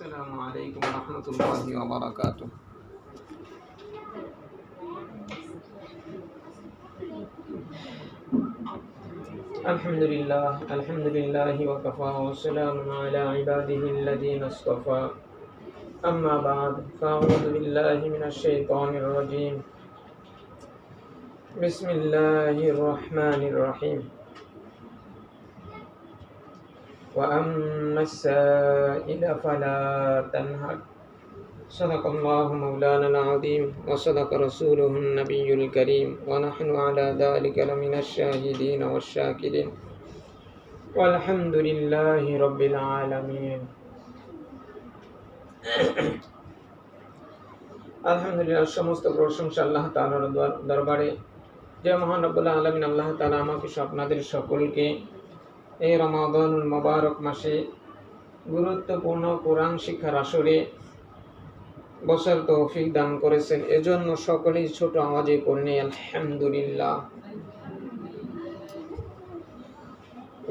السلام عليكم ورحمة الله وبركاته. الحمد لله وكفى وسلام على عباده الذين اصطفى. أما بعد فأعوذ بالله من الشيطان الرجيم. بسم الله الرحمن الرحيم. وأما السائل فلا تنهر. صدق الله مولانا العظيم وصدق رسوله النبي الكريم ونحن على ذلك لمن الشاهدين والشاكرين والحمد لله رب العالمين. আলহামদুলিল্লাহ, সমস্ত প্রশংসা আল্লাহ তাআলার দরবারে। যে মহান রব্বুল আলামিন আল্লাহ তাআলা আমাকে আপনাদের সকলকে এই রমাদানুল মুবারক মাসে গুরুত্বপূর্ণ কোরআন শিক্ষার আসরে বসার তৌফিক দান করেছেন, এজন্য সকলেই ছোট আওয়াজে পড়ে আলহামদুলিল্লাহ।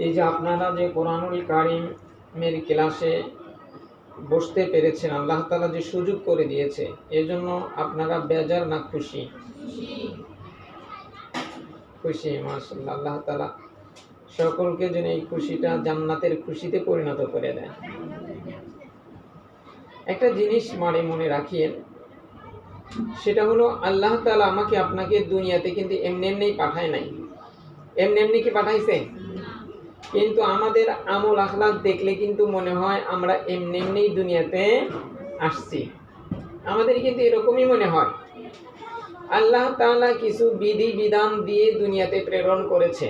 এই যে আপনারা যে কোরআনুল কারীমের ক্লাসে বসতে পেরেছেন, আল্লাহ তাআলা যে সুযোগ করে দিয়েছে, এজন্য আপনারা বেজার না খুশি? খুশি, মাশাআল্লাহ। আল্লাহ তাআলা সকলকে যেন এই খুশিটা জান্নাতের খুশিতে পরিণত করে দেয়। একটা জিনিস মনে রাখিয়েন, সেটা হলো আল্লাহ তাআলা আমাকে আপনাকে দুনিয়াতে কিন্তু এমনি এমনি পাঠায় নাই। এমনি কি পাঠাইছে? কিন্তু আমাদের আমল আখলাক দেখলে কিন্তু মনে হয় আমরা এমনি দুনিয়াতে আসছি। আমাদের কিন্তু এরকমই মনে হয়। আল্লাহ তাআলা কিছু বিধি বিধান দিয়ে দুনিয়াতে প্রেরণ করেছে।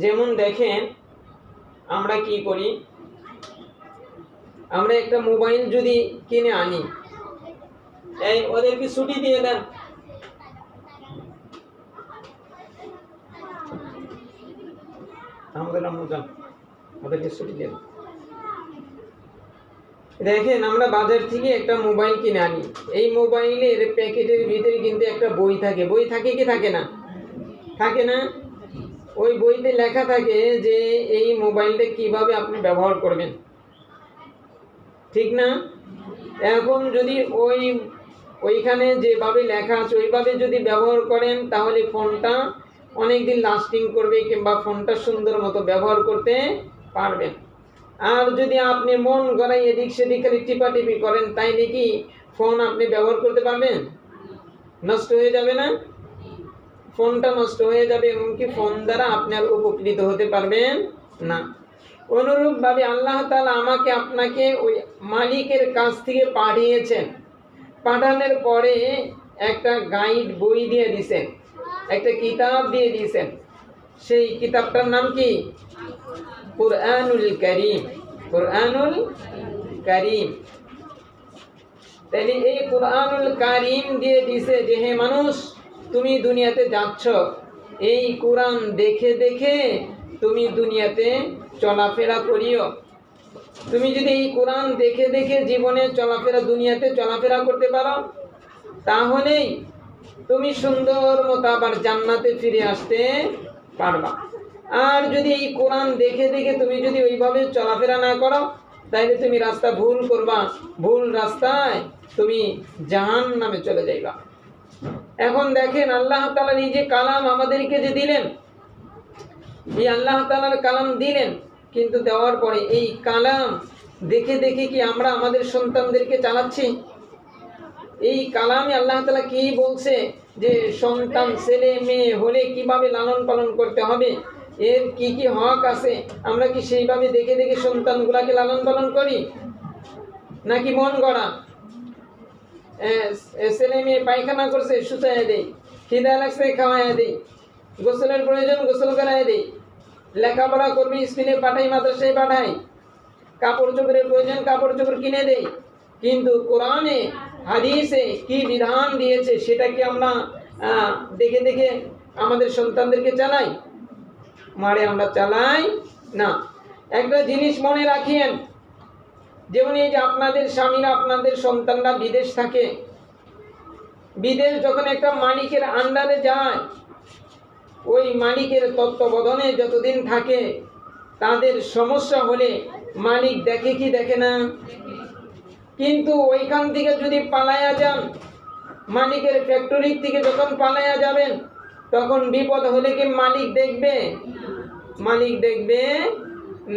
যেমন দেখেন, আমরা কি করি, আমরা একটা মোবাইল যদি কিনে আনি, এই ওদেরকে ছুটি দিয়ে দেন, ওদেরকে ছুটি দিয়ে দেন। দেখেন, আমরা বাজার থেকে একটা মোবাইল কিনে আনি, এই মোবাইলের প্যাকেটের ভিতরে কিন্তু একটা বই থাকে। বই থাকে কি থাকে না? থাকে না? ওই বইতে লেখা থাকে যে এই মোবাইলটা কিভাবে আপনি ব্যবহার করবেন, ঠিক না? এখন যদি ওইখানে যেভাবে লেখা আছে ওইভাবে যদি ব্যবহার করেন, তাহলে ফোনটা অনেকদিন লাস্টিং করবে কিংবা ফোনটা সুন্দর মতো ব্যবহার করতে পারবেন। আর যদি আপনি মন গড়াই এদিক সেদিক খালি টিপাটিপি করেন, তাই নাকি ফোন আপনি ব্যবহার করতে পারবেন? নষ্ট হয়ে যাবে না? ফোনটা নষ্ট হয়ে যাবে, এমনকি ফোন দ্বারা আপনি আর উপকৃত হতে পারবেন না। অনুরূপভাবে আল্লাহ তাআলা আমাকে আপনাকে ওই মালিকের কাছ থেকে পাঠিয়েছেন। পাঠানোর পরে একটা গাইড বই দিয়ে দিয়েছেন, একটা কিতাব দিয়ে দিয়েছেন। সেই কিতাবটার নাম কি? কুরআনুল কারীম। কুরআনুল কারীম। তাহলে এই কুরআনুল কারীম দিয়ে দিয়েছে যে হে মানুষ, তুমি দুনিয়াতে যাচ্ছ, এই কোরআন দেখে দেখে তুমি দুনিয়াতে চলাফেরা করিও। তুমি যদি এই কোরআন দেখে দেখে জীবনে দুনিয়াতে চলাফেরা করতে পারো, তাহলেই তুমি সুন্দর মতো আবার জান্নাতে ফিরে আসতে পারবা। আর যদি এই কোরআন দেখে দেখে তুমি যদি ওইভাবে চলাফেরা না করো, তাহলে তুমি রাস্তা ভুল করবা, ভুল রাস্তায় তুমি জাহান্নামে চলে যাইবা। এখন দেখেন, আল্লাহ তাআলা নিজে কালাম আমাদেরকে যে দিলেন, এই আল্লাহ তাআলার কালাম দিলেন, কিন্তু দেওয়ার পরে এই কালাম দেখে দেখে কি আমরা আমাদের সন্তানদেরকে চালাচ্ছি? এই কালামে আল্লাহ তাআলা কি বলছে যে সন্তান ছেলে মেয়ে হলে কিভাবে লালন পালন করতে হবে, এর কি কি হক আছে, আমরা কি সেইভাবে দেখে দেখে সন্তানগুলাকে লালন পালন করি? নাকি মন গড়া, ছেলে মেয়ে পায়খানা করছে শুকাইয়া দেই, খিদা লাগছে খাওয়াইয়া দেই, গোসলের প্রয়োজন গোসল করাইয়া দেই, লেখাপড়া করবি স্কুলে পাঠাই, মাদ্রাসায় পাঠাই, কাপড় চোপড়ের প্রয়োজন কাপড় চোপড় কিনে দেই। কিন্তু কোরআনে হাদিসে কি বিধান দিয়েছে সেটা কি আমরা দেখে দেখে আমাদের সন্তানদেরকে চালাই? মারে আমরা চালাই না। একটা জিনিস মনে রাখিয়েন, যেমন এই যে আপনাদের স্বামীরা, আপনাদের সন্তানরা বিদেশ থাকে, বিদেশ যখন একটা মালিকের আন্ডারে যায়, ওই মালিকের তত্ত্বাবধানে যতদিন থাকে, তাদের সমস্যা হলে মালিক দেখে কি দেখে না? কিন্তু ওইখান থেকে যদি পালায়া যান, মালিকের ফ্যাক্টরি থেকে যখন পালায়া যাবেন, তখন বিপদ হলে কি মালিক দেখবে? মালিক দেখবে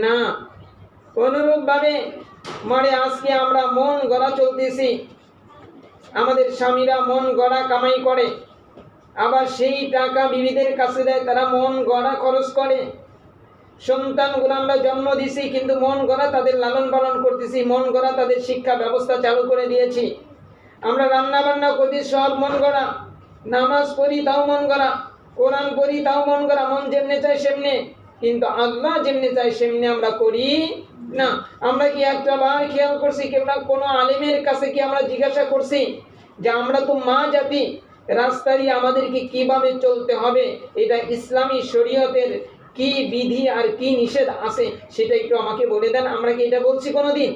না। অনুরূপভাবে মানে আজকে আমরা মন গড়া চলতেছি, আমাদের স্বামীরা মন গড়া কামাই করে, আবার সেই টাকা বিবিদের কাছে দেয়, তারা মন গড়া খরচ করে। সন্তানগুলো আমরা জন্ম দিছি, কিন্তু মন গড়া তাদের লালন পালন করতেছি, মন গড়া তাদের শিক্ষা ব্যবস্থা চালু করে দিয়েছি। আমরা রান্না বান্না করি সব মন গড়া, নামাজ পড়ি তাও মন গড়া, কোরআন পড়ি তাও মন গড়া, মন যেমনে চাই সেমনে। কিন্তু আল্লাহ যেমনে চাই সেমনে আমরা করি না। আমরা কি একটা বার খেয়াল করছি, কেবলা কোনো আলেমের কাছে কি আমরা জিজ্ঞাসা করছি যে আমরা তো মা জাতি, রাস্তায় আমাদেরকে কিভাবে চলতে হবে, এটা ইসলামী শরীয়তের কি বিধি আর কি নিষেধ আছে সেটা একটু আমাকে বলে দেন। আমরা কি এটা বলছি কোনোদিন?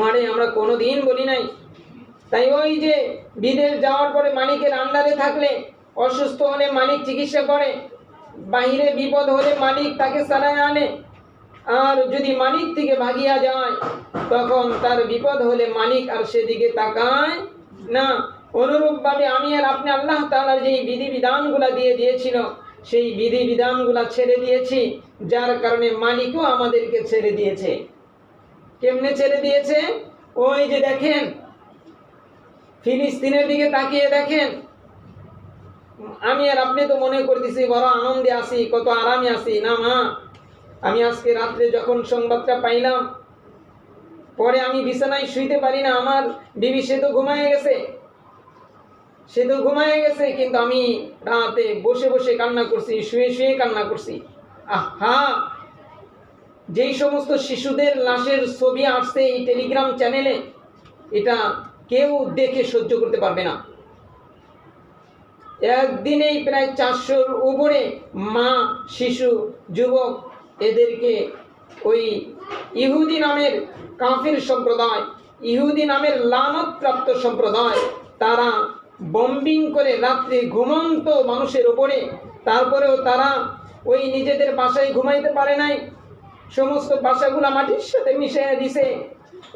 মানে আমরা কোনোদিন বলি নাই। তাই ওই যে বিদেশ যাওয়ার পরে মালিকের আন্ডারে থাকলে, অসুস্থ হলে মালিক চিকিৎসা করে, বাহিরে বিপদ হলে মালিক তাকে সারায় আনে, আর যদি মালিক থেকে ভাগিয়া যায় তখন তার বিপদ হলে মালিক আর সেদিকে তাকায় না। অনুরূপভাবে আমি আর আপনি আল্লাহ তাআলার যেই বিধিবিধানগুলা দিয়ে দিয়েছিল, সেই বিধিবিধানগুলা ছেড়ে দিয়েছি, যার কারণে মালিকও আমাদেরকে ছেড়ে দিয়েছে। কেমনে ছেড়ে দিয়েছে? ওই যে দেখেন, ফিলিস্তিনের দিকে তাকিয়ে দেখেন। আমি আর আপনি তো মনে করতেছি বড় আনন্দে আছি, কত আরামে আছি। না মা, আমি আজকে রাত্রে যখন সংবাদটা পাইলাম, পরে আমি বিছানায় শুইতে পারি না। আমার বিবি সে তো ঘুমায় গেছে, কিন্তু আমি রাতে বসে বসে কান্না করছি, শুয়ে শুয়ে কান্না করছি। আহা, যেই সমস্ত শিশুদের লাশের ছবি আসছে এই টেলিগ্রাম চ্যানেলে, এটা কেউ দেখে সহ্য করতে পারবে না। একদিনেই প্রায় 400-র উপরে মা, শিশু, যুবক, এদেরকে ওই ইহুদি নামের কাফির সম্প্রদায়, ইহুদি নামের লানতপ্রাপ্ত সম্প্রদায়, তারা বম্বিং করে রাত্রে ঘুমন্ত মানুষের উপরে। তারপরেও তারা ওই নিজেদের বাসায় ঘুমাইতে পারে নাই, সমস্ত বাসাগুলা মাটির সাথে মিশিয়ে দিছে।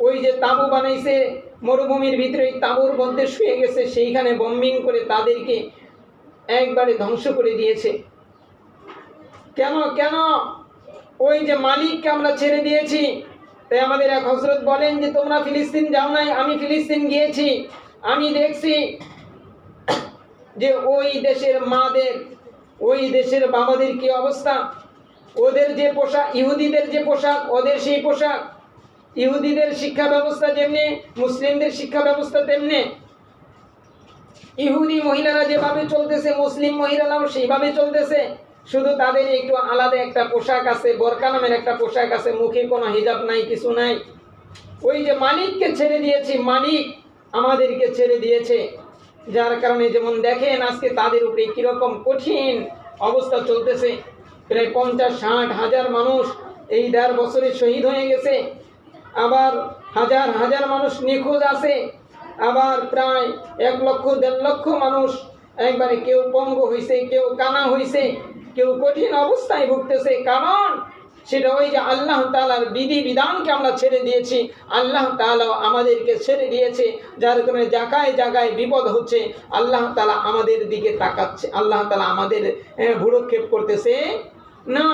ওই যে তাঁবু বানাইছে মরুভূমির ভিতরে, তাঁবুর মধ্যে শুয়ে গেছে, সেইখানে বম্বিং করে তাদেরকে একবারে ধ্বংস করে দিয়েছে। কেন? ওই যে মালিককে আমরা ছেড়ে দিয়েছি। তাই আমাদের এক হযরত বলেন যে তোমরা ফিলিস্তিন যাও নাই, আমি ফিলিস্তিন গিয়েছি। আমি দেখছি যে ওই দেশের মাদের, ওই দেশের বাবাদের কি অবস্থা। ওদের যে পোশাক, ইহুদিদের যে পোশাক, ওদের সেই পোশাক। ইহুদিদের শিক্ষা ব্যবস্থা যেমনি, মুসলিমদের শিক্ষা ব্যবস্থা তেমনি। ইহুদি মহিলারা যেভাবে চলতেছে, মুসলিম মহিলারাও সেইভাবে চলতেছে, শুধু তাদের একটু আলাদা একটা পোশাক আছে, বোরকা নামের একটা পোশাক আছে, মুখে কোনো হিজাব নাই, কিছু নাই। ওই যে মালিককে ছেড়ে দিয়েছি, মালিক আমাদেরকে ছেড়ে দিয়েছে, যার কারণে যেমন দেখেন আজকে তাদের উপরে কীরকম কঠিন অবস্থা চলতেছে। প্রায় 50-60 হাজার মানুষ এই 1.5 বছরে শহীদ হয়ে গেছে, আবার হাজার হাজার মানুষ নিখোঁজ আছে, আবার প্রায় 1 লক্ষ-1.5 লক্ষ মানুষ একবারে কেউ পঙ্গু হয়েছে, কেউ কানা হয়েছে, কেউ কঠিন অবস্থায় ভুগতেছে। কারণ সেটা ওই যে আল্লাহ তাআলার বিধিবিধানকে আমরা ছেড়ে দিয়েছি, আল্লাহ তাআলা আমাদেরকে ছেড়ে দিয়েছে, যার কারণে জায়গায় জায়গায় বিপদ হচ্ছে। আল্লাহ তাআলা আমাদের দিকে তাকাচ্ছে, আল্লাহ তাআলা আমাদের ভুরুক্ষেপ করতেছে না।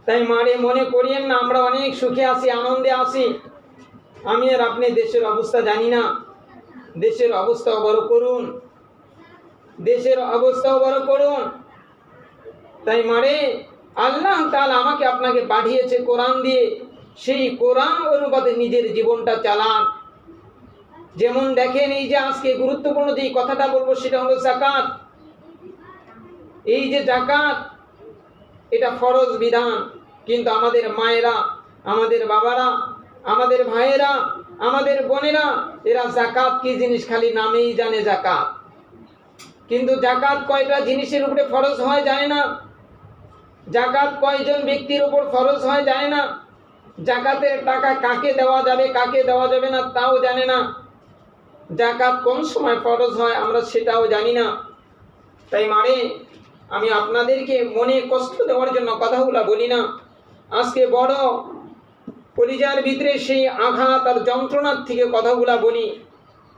তাই মারে মনে করিয়েন না আমরা অনেক সুখে আছি, আনন্দে আছি। আমি আর আপনি দেশের অবস্থা জানি না। দেশের অবস্থাও বড় করুন, দেশের অবস্থাও বড় করুন। তাই মারে আল্লাহ তাআলা আমাকে আপনাকে পাঠিয়েছে কোরআন দিয়ে, সেই কোরআন অনুপাতে নিজের জীবনটা চালান। যেমন দেখেন, এই যে আজকে গুরুত্বপূর্ণ যে কথাটা বলবো সেটা হলো যাকাত। এই যে যাকাত, এটা ফরজ বিধান, কিন্তু আমাদের মায়েরা, আমাদের বাবারা, আমাদের ভাইয়েরা, আমাদের বোনেরা, এরা যাকাত কি জিনিস খালি নামেই জানে যাকাত, কিন্তু যাকাত কয়টা জিনিসের উপরে ফরজ হয় জানে না। যাকাত কয়জন ব্যক্তির উপর ফরজ হয় জানে না। যাকাতের টাকা কাকে দেওয়া যাবে, কাকে দেওয়া যাবে না তাও জানে না। যাকাত কোন সময় ফরজ হয় আমরা সেটাও জানি না। তাই মানে আমি আপনাদেরকে মনে কষ্ট দেওয়ার জন্য কথাগুলো বলি না। আজকে বড় কলিজার ভিতরে সেই আঘাত আর যন্ত্রণার থেকে কথাগুলা বলি,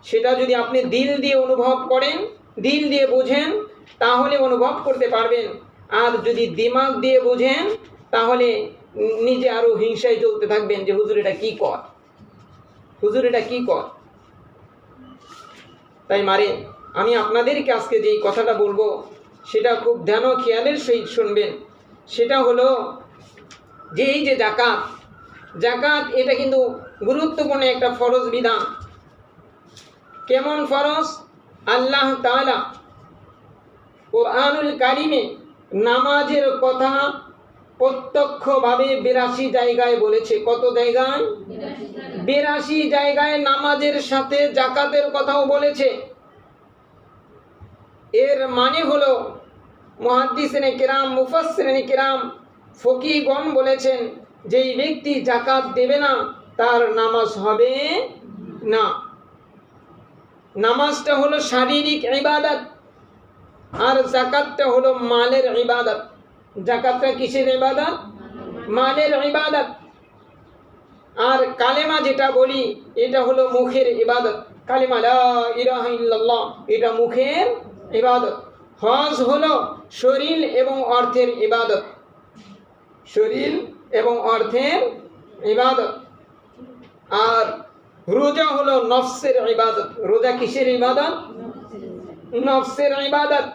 সেটা যদি আপনি দিল দিয়ে অনুভব করেন, দিল দিয়ে বোঝেন, তাহলে অনুভব করতে পারবেন। আর যদি দিমাগ দিয়ে বোঝেন তাহলে নিজে আরও হিংসায় চলতে থাকবেন যে হুজুর এটা কী কর, হুজুর এটা কী কর। তাই মারে আমি আপনাদেরকে আজকে যেই কথাটা বলবো সেটা খুব ধ্যান ও খেয়ালের সহিত শুনবেন। সেটা হলো যে এই যে জাকাত, জাকাত এটা কিন্তু গুরুত্বপূর্ণ একটা ফরজ বিধান। কেমন ফরজ? আল্লাহ তাআলা কোরআনুল কারিমে নামাজের কথা প্রত্যক্ষভাবে 82 জায়গায় বলেছে। কত জায়গায়? 82 জায়গায় নামাজের সাথে জাকাতের কথাও বলেছে। এর মানে হলো মুহাদ্দিসিনে কিরাম, মুফাসসিরিনে কিরাম, ফকিহগণ বলেছেন যেই ব্যক্তি জাকাত দেবে না তার নামাজ হবে না। নামাজটা হলো শারীরিক ইবাদত আর জাকাতটা হলো মালের ইবাদত। জাকাতটা কিসের ইবাদত? মালের ইবাদত। আর কালেমা যেটা বলি এটা হলো মুখের ইবাদত। কালেমা লা ইলাহা ইল্লাল্লাহ এটা মুখের ইবাদত। হজ হলো শরীর এবং অর্থের ইবাদত, শরীর এবং অর্থের ইবাদত। আর রোজা হলো নফসের ইবাদত। রোজা কিসের ইবাদত? নফসের ইবাদত।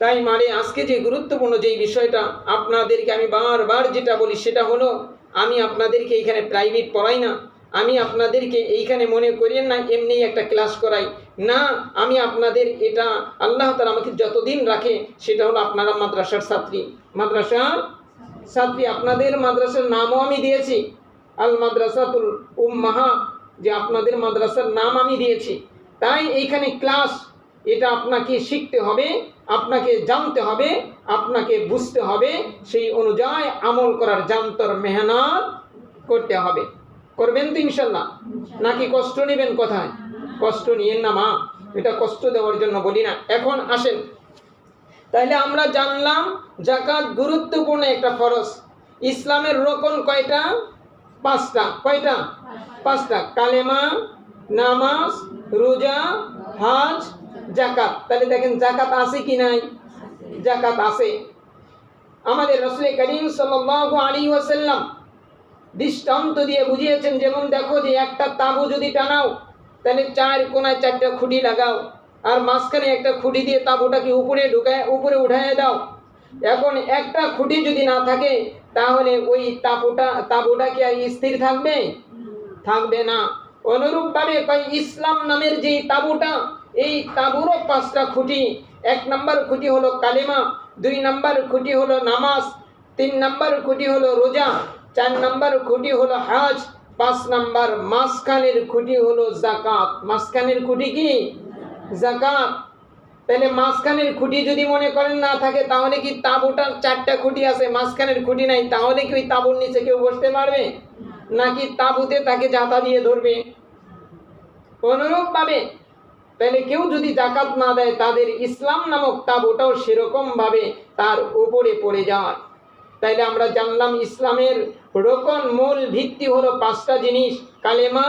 তাই মানে আজকে যে গুরুত্বপূর্ণ যেই বিষয়টা আপনাদেরকে আমি বারবার যেটা বলি সেটা হলো, আমি আপনাদেরকে এইখানে প্রাইভেট পড়াই না, আমি আপনাদেরকে এইখানে মনে করিয়েন না এমনি একটা ক্লাস করাই না। আমি আপনাদের এটা আল্লাহ তাআলা আমাকে যতদিন রাখে সেটা হলো আপনারা মাদ্রাসার ছাত্রী, মাদ্রাসার ছাত্রী। আপনাদের মাদ্রাসার নামও আমি দিয়েছি আল মাদ্রাসাতুল উম্মাহাত, যে আপনাদের মাদ্রাসার নাম আমি দিয়েছি। তাই এইখানে ক্লাস এটা আপনাকে শিখতে হবে, আপনাকে জানতে হবে, আপনাকে বুঝতে হবে, সেই অনুযায়ী আমল করার জান্তর মেহনত করতে হবে। করবেন তো ইনশাল্লাহ? নাকি কষ্ট নেবেন? কোথায় কষ্ট নিয়েন না মা, এটা কষ্ট দেওয়ার জন্য বলি না। এখন আসেন, তাহলে আমরা জানলাম জাকাত গুরুত্বপূর্ণ একটা ফরজ। ইসলামের রকন কয়টা? 5টা। কয়টা? 5টা। কালেমা, নামাজ, রোজা, হজ, জাকাত। তাহলে দেখেন জাকাত আছে কি নাই? জাকাত আছে। আমাদের রাসূল করিম সাল্লাল্লাহু আলাইহি ওয়াসাল্লাম দৃষ্টান্ত দিয়ে বুঝিয়েছেন, যেমন দেখো যে একটা তাঁবু যদি টানাও তাহলে 4 কোণায় 4টা খুঁটি লাগাও, আর মাঝখানে একটা খুঁটি দিয়ে তাঁবুটাকে উপরে উঠায় দাও। এখন একটা খুঁটি যদি না থাকে তাহলে ওই তাঁবুটা কি আর স্থির থাকবে? থাকবে না। অনুরূপভাবে ইসলাম নামের যে তাঁবুটা, এই তাঁবুরও 5টা খুঁটি। 1 নম্বর খুঁটি হলো কালেমা, 2 নম্বর খুঁটি হলো নামাজ, 3 নম্বর খুঁটি হলো রোজা, 4 নম্বর খুঁটি হলো হজ, 5 নম্বর মাঝখানের খুঁটি হলো জাকাত। মাঝখানের খুঁটি কি? জাকাত। তাহলে মাঝখানের খুঁটি যদি মনে করেন না থাকে, তাহলে কি তাঁবুটার 4টা খুঁটি আছে, মাঝখানের খুঁটি নাই, তাহলে কি ওই তাঁবুর নিচে কেউ বসতে পারবে? নাকি তাঁবুতে তাকে জাতা দিয়ে ধরবে? অনুরূপভাবে তাহলে কেউ যদি জাকাত না দেয় তাদের ইসলাম নামক তাঁবুটাও সেরকম ভাবে তার উপরে পড়ে যায়। তাইলে আমরা জানলাম ইসলামের রকন মূল ভিত্তি হলো 5টা জিনিস: কালেমা,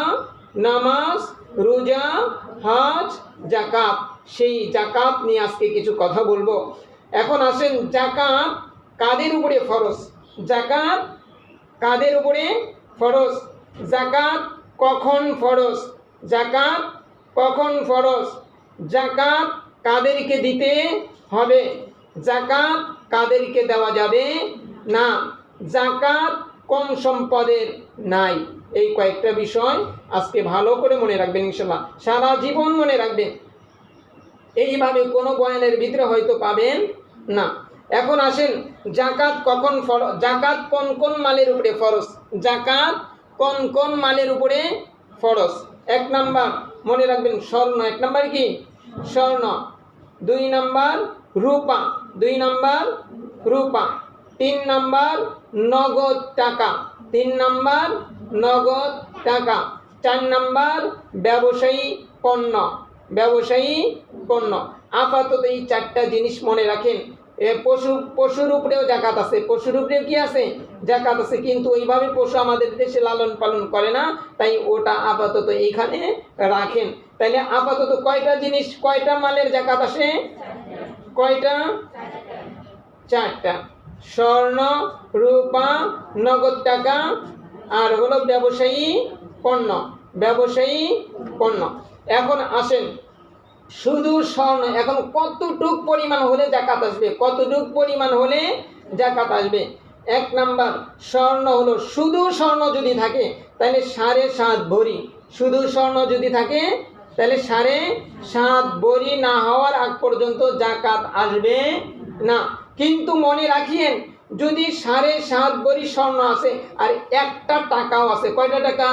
নামাজ, রোজা, হজ, জাকাত। সেই জাকাত নিয়ে আজকে কিছু কথা বলবো। এখন আসেন, জাকাত কাদের উপরে ফরজ? জাকাত কাদের উপরে ফরজ? জাকাত কখন ফরজ? জাকাত কখন ফরজ? জাকাত কাদেরকে দিতে হবে? জাকাত কাদেরকে দেওয়া যাবে না? জাকাত কোন সম্পদের নাই? এই কয়েকটা বিষয় আজকে ভালো করে মনে রাখবেন ইনশাআল্লাহ, সারা জীবন মনে রাখবেন। এইভাবে কোনো বয়ানের ভিতরে হয়তো পাবেন না। এখন আসেন, জাকাত কখন ফরজ? জাকাত কোন কোন মালের উপরে ফরজ? জাকাত কোন কোন মালের উপরে ফরজ? 1 নাম্বার মনে রাখবেন স্বর্ণ। 1 নাম্বার কি? স্বর্ণ। 2 নাম্বার রূপা। 2 নাম্বার রূপা। 3 নাম্বার নগদ টাকা। 3 নাম্বার নগদ টাকা। 4 নাম্বার ব্যবসায়ী পণ্য। ব্যবসায়ী পণ্য। আপাতত এই 4টা জিনিস মনে রাখেন। পশুর উপরেও জাকাত আছে, পশুর উপরেও কি আছে? জাকাত আছে। কিন্তু ওইভাবে পশু আমাদের দেশে লালন পালন করে না, তাই ওটা আপাতত এইখানে রাখেন। তাইলে আপাতত কয়টা জিনিস, কয়টা মালের জাকাত আসে? কয়টা? 4টা। স্বর্ণ, রূপা, নগদ টাকা, আর হলো ব্যবসায়ী পণ্য। ব্যবসায়ী পণ্য। এখন আসেন, শুধু স্বর্ণ এখন কতটুক পরিমাণ হলে জাকাত আসবে? কতটুক পরিমাণ হলে জাকাত আসবে? 1 নাম্বার, স্বর্ণ হলো, শুধু স্বর্ণ যদি থাকে তাহলে 7.5 ভরি। শুধু স্বর্ণ যদি থাকে তাহলে 7.5 ভরি না হওয়ার আগ পর্যন্ত জাকাত আসবে না। কিন্তু মনে রাখিয়েন, যদি 7.5 ভরি স্বর্ণ আছে আর একটা টাকাও আছে, কয়টা টাকা?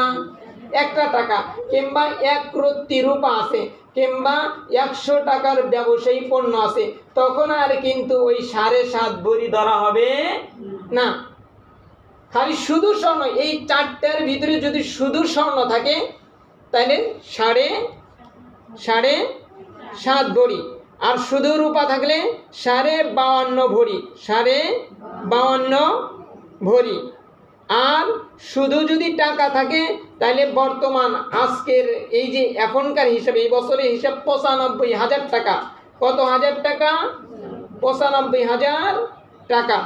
একটা টাকা, কিংবা 1 রত্তি রূপা আছে, কিংবা 100 টাকার ব্যবসায়ী পণ্য আছে, তখন আর কিন্তু ওই 7.5 ভরি ধরা হবে না। খালি শুধু স্বর্ণ, এই 4টার ভিতরে যদি শুধু স্বর্ণ থাকে তাহলে 7.5 ভরি, আর শুধু রূপা থাকলে 52.5 ভরি। 52.5 ভরি। আর শুধু যদি টাকা থাকে তাহলে বর্তমান আজকের এই যে এখনকার হিসাবে, এই বছরের হিসাব 95,000 টাকা। কত হাজার টাকা? 95,000 টাকা।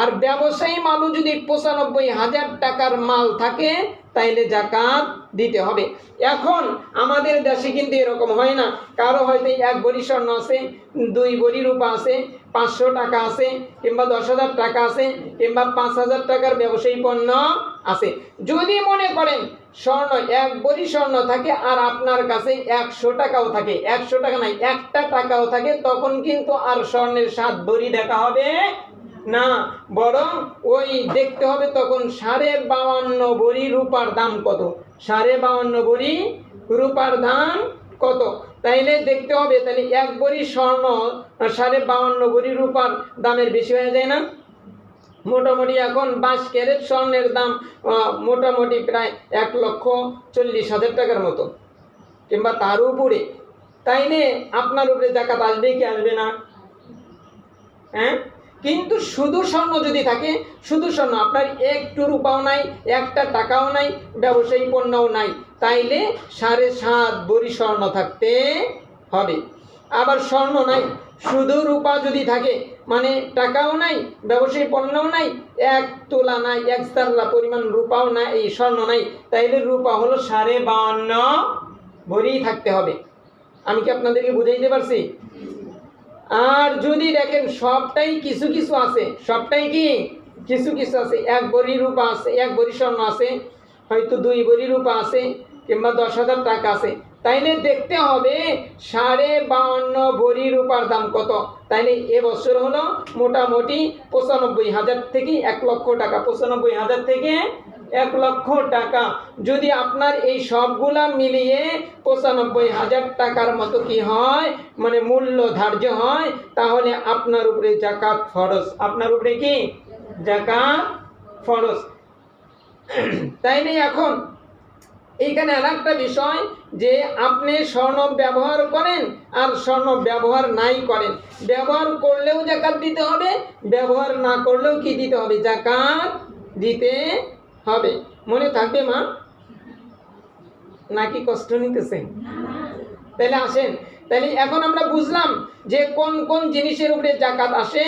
আর ব্যবসায়ী মালও যদি 95,000 টাকার মাল থাকে তাইলে জাকাত দিতে হবে। এখন আমাদের দেশে কিন্তু এরকম হয় না, কারো হয়তো 1 ভরি স্বর্ণ আছে, 2 ভরি রূপা আছে, 500 টাকা আছে, কিংবা 10,000 টাকা আছে, কিংবা 5,000 টাকার ব্যবসায়ী পণ্য আছে। যদি মনে করেন স্বর্ণ 1 ভরি স্বর্ণ থাকে আর আপনার কাছে 100 টাকাও থাকে, 100 টাকা নাই, 1টা টাকাও থাকে, তখন কিন্তু আর স্বর্ণের 7 ভরি দেখা হবে না, বরং ওই দেখতে হবে তখন 52.5 ভরি রূপার দাম কত। 52.5 ভরি রূপার দাম কত? তাইলে দেখতে হবে, তাহলে 1 ভরি স্বর্ণ 52.5 ভরি রূপার দামের বেশি হয়ে যায় না? মোটামুটি এখন 22 ক্যারেট স্বর্ণের দাম মোটামুটি প্রায় 1,40,000 টাকার মতো, কিংবা তার উপরে। তাইলে আপনার উপরে জাকাত আসবে কি আসবে না? হ্যাঁ। কিন্তু শুধু স্বর্ণ যদি থাকে, শুধু স্বর্ণ, আপনার একটু রূপাও নাই, একটা টাকাও নাই, ব্যবসায়ী পণ্যও নাই, তাইলে 7.5 ভরি স্বর্ণ থাকতে হবে। আবার স্বর্ণ নাই, শুধু রূপা যদি থাকে, মানে টাকাও নাই, ব্যবসায়ী পণ্যও নাই, 1 তোলা নাই, 1 সারলা পরিমাণ রূপাও নাই, এই স্বর্ণ নাই, তাইলে রূপা হলো 52.5 ভরি থাকতে হবে। আমি কি আপনাদেরকে বুঝাইতে পারছি? আর যদি দেখেন সবটাই কিছু কিছু আছে, সবটাই কি কিছু কিছু আছে, 1 ভরি রূপা আছে, 1 ভরি স্বর্ণ আছে, হয়তো 2 ভরি রূপা আছে, কিংবা 10,000 টাকা আছে, তাইলে দেখতে হবে 52.5 ভরি রূপার দাম কত। তাইলে এবছর হলো মোটামুটি 95,000 থেকে 1 লক্ষ টাকা, 95,000 থেকে 1 লক্ষ টাকা। যদি আপনার এই সবগুলা মিলিয়ে 95,000 টাকার মতো কি হয়, মানে মূল্য ধার্য হয়, তাহলে আপনার উপরে জাকাত ফরজ। আপনার উপরে কি জাকাত ফরজ। তাইলে এখন এইখানে আরেকটা বিষয়, যে আপনি স্বর্ণ ব্যবহার করেন আর স্বর্ণ ব্যবহার নাই করেন, ব্যবহার করলেও জাকাত দিতে হবে, ব্যবহার না করলেও কি দিতে হবে? জাকাত দিতে হবে। মনে থাকবে মা? নাকি কষ্ট নিতেছে? তাহলে আসেন, তাহলে এখন আমরা বুঝলাম যে কোন কোন জিনিসের উপরে জাকাত আসে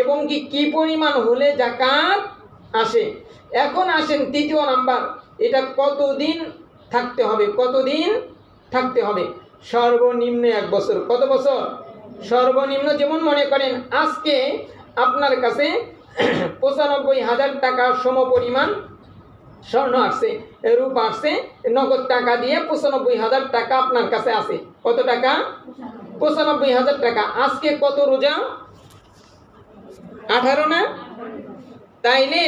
এবং কি পরিমাণ হলে জাকাত আসে। এখন আসেন 3য় নাম্বার, এটা কতদিন থাকতে হবে? কতদিন থাকতে হবে? সর্বনিম্ন 1 বছর। কত বছর? সর্বনিম্ন। যেমন মনে করেন আজকে আপনার কাছে 95,000 টাকা সমপরিমাণ স্বর্ণ আসছে, রূপ আসছে, নগদ টাকা দিয়ে 95,000 টাকা আপনার কাছে আছে। কত টাকা? 95,000 টাকা। আজকে কত রোজা? 18 না? তাইলে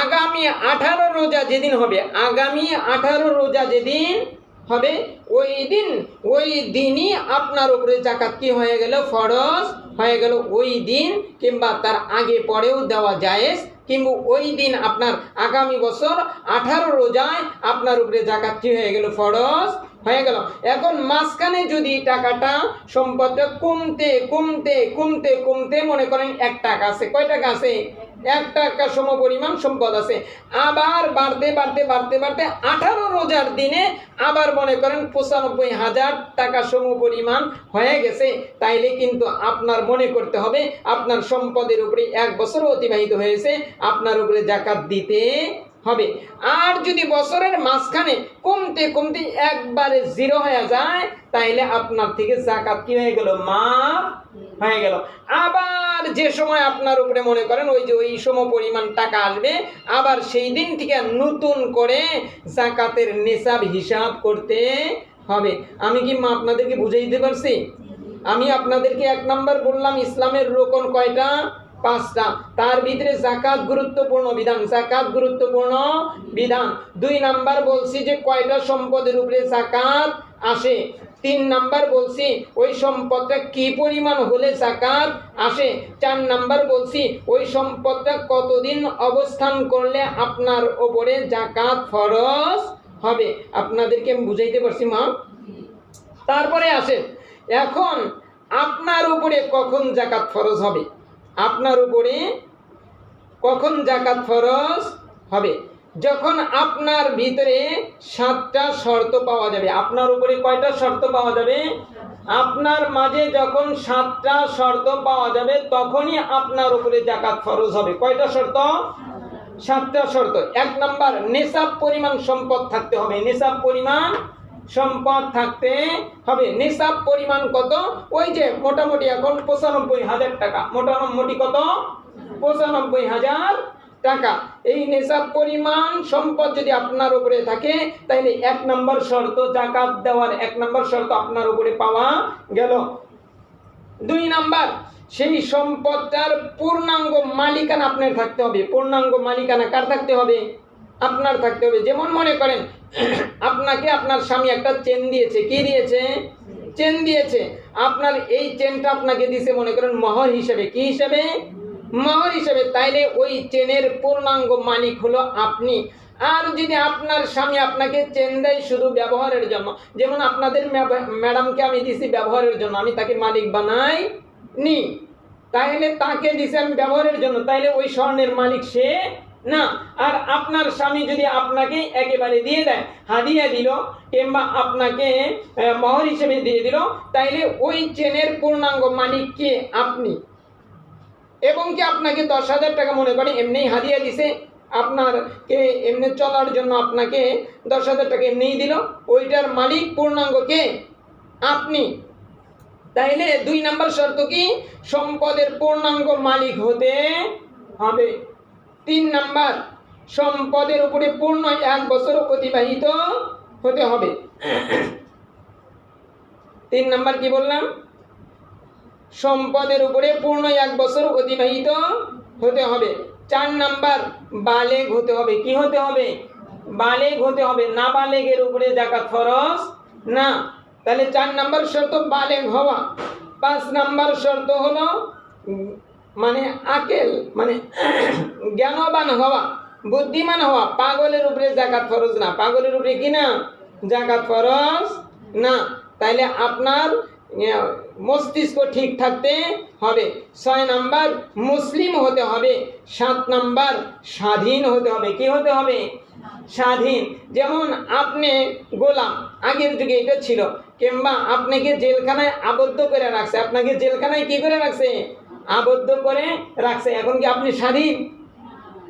আগামী 18 রোজা যেদিন হবে, আগামী 18 রোজা যেদিন হবে, ওই দিনই আপনার উপরে জাকাত কি হয়ে গেল? ফরজ হয়ে গেল। ওই দিন কিংবা তার আগে পরেও দেওয়া জায়েজ, কিন্তু ওই দিন আপনার আগামী বছর 18 রোজায় আপনার উপরে জাকাত কি হয়ে গেল? ফরজ হয়ে গেল। এখন মাঝখানে যদি টাকাটা সম্পদটা কমতে কমতে কমতে কমতে মনে করেন 1 টাকা আছে, কয় টাকা আছে? 1 টাকা সমপরিমাণ সম্পদ আছে, আবার বাড়তে বাড়তে বাড়তে বাড়তে 18 রোজার দিনে আবার মনে করেন 95,000 টাকা সমপরিমাণ হয়ে গেছে, তাইলে কিন্তু আপনার মনে করতে হবে আপনার সম্পদের উপরে 1 বছর অতিবাহিত হয়েছে, আপনার উপরে যাকাত দিতে হবে। আর যদি বছরের মাঝখানে কমতে কমতে একবারে 0 হয়ে যায়, তাইলে আপনার থেকে যাকাত কি হয়ে গেল? মাফ হয়ে গেল। আবার যে সময় আপনার উপরে মনে করেন ওই সমপরিমাণ টাকা আসবে, আবার সেই দিন থেকে নতুন করে যাকাতের নিসাব হিসাব করতে হবে। আমি কি আপনাদেরকে বুঝাইতে পারছি? আমি আপনাদেরকে 1 নাম্বার বললাম ইসলামের রোকন কয়টা? 5টা। তার ভিতরে যাকাত গুরুত্বপূর্ণ বিধান, যাকাত গুরুত্বপূর্ণ বিধান। 2 নাম্বার বলছি যে কয়টা সম্পদের উপরে যাকাত আসে। 3 নাম্বার বলছি ওই সম্পদটা কি পরিমাণ হলে যাকাত আসে। 4 নাম্বার বলছি ওই সম্পদটা কতদিন অবস্থান করলে আপনার ওপরে যাকাত ফরজ হবে। আপনাদেরকে আমি বুঝাইতে পারছি মা? তারপরে আসে এখন আপনার উপরে কখন যাকাত ফরজ হবে? আপনার উপরে কখন যাকাত ফরজ হবে? যখন আপনার ভিতরে 7টা শর্ত পাওয়া যাবে। আপনার উপরে কয়টা শর্ত পাওয়া যাবে? আপনার মাঝে যখন 7টা শর্ত পাওয়া যাবে তখনই আপনার উপরে যাকাত ফরজ হবে। কয়টা শর্ত? 7টা শর্ত। 1 নাম্বার, নিসাব পরিমাণ সম্পদ থাকতে হবে। নিসাব পরিমাণ সম্পদ থাকতে হবে। নিসাব পরিমাণ কত? ওই যে মোটামুটি এখন 95,000 টাকা। মোটামুটি কত? 95,000 টাকা। এই নিসাব পরিমাণ সম্পদ যদি আপনার উপরে থাকে, তাহলে 1 নম্বর শর্ত যাকাত দেওয়ার 1 নম্বর শর্ত আপনার উপরে পাওয়া গেল। 2 নাম্বার, সেই সম্পদটার পূর্ণাঙ্গ মালিকানা আপনার থাকতে হবে। পূর্ণাঙ্গ মালিকানা কার থাকতে হবে? আপনার থাকতে হবে। যেমন মনে করেন আপনাকে আপনার স্বামী একটা চেন দিয়েছে। কি দিয়েছে? চেন দিয়েছে। আপনার এই চেনটা আপনাকে দিয়েছে মনে করেন মোহর হিসেবে। কি হিসেবে? মোহর হিসেবে। তাইলে ওই চেনের পূর্ণাঙ্গ মালিক হলো আপনি। আর যদি আপনার স্বামী আপনাকে চেন দেয় শুধু ব্যবহারের জন্য, যেমন আপনাদের ম্যাডামকে আমি দিছি ব্যবহারের জন্য, আমি তাকে মালিক বানাই নি, তাইলে তাকে দিছি আমি ব্যবহারের জন্য, তাইলে ওই স্বর্ণের মালিক সে না। আর আপনার স্বামী যদি আপনাকে একেবারে দিয়ে দেয়, হাদিয়া দিল কিংবা আপনাকে মোহর হিসেবে দিয়ে দিল, তাইলে ওই চেনের পূর্ণাঙ্গ মালিক কে? আপনি। এবং কি আপনাকে 10,000 টাকা মনে করে এমনি হাদিয়া দিছে, আপনারকে এমনি চলার জন্য আপনাকে 10,000 টাকা এমনিই দিল, ওইটার মালিক পূর্ণাঙ্গ কে? আপনি। তাইলে 2 নাম্বার শর্ত কি? সম্পদের পূর্ণাঙ্গ মালিক হতে হবে। 3 নাম্বার, সম্পদের উপরে পূর্ণ 1 বছর অতিবাহিত হতে হবে। 3 নাম্বার কি বললাম? সম্পদের উপরে পূর্ণ 1 বছর অতিবাহিত হতে হবে। 4 নাম্বার, বালেগ হতে হবে। কি হতে হবে? বালেগ হতে হবে। না বালেগের উপরে যাকাত ফরজ না। তাহলে 4 নাম্বার শর্ত বালেগ হওয়া। 5 নাম্বার শর্ত হলো মানে আকেল, মানে জ্ঞানবান হওয়া, বুদ্ধিমান হওয়া। পাগলের উপরে যাকাত ফরজ না। পাগলের উপরে কি না? যাকাত ফরজ না। তাইলে আপনার মস্তিষ্ক ঠিক থাকতে হবে। 6 নাম্বার, মুসলিম হতে হবে। 7 নাম্বার, স্বাধীন হতে হবে। কি হতে হবে? স্বাধীন। যেমন আপনি গোলাম, আগের যুগে এটা ছিল, কিংবা আপনাকে জেলখানায় আবদ্ধ করে রাখছে। আপনাকে জেলখানায় কি করে রাখছে? আবদ্ধ করে রাখছে। এখন কি আপনি স্বাধীন?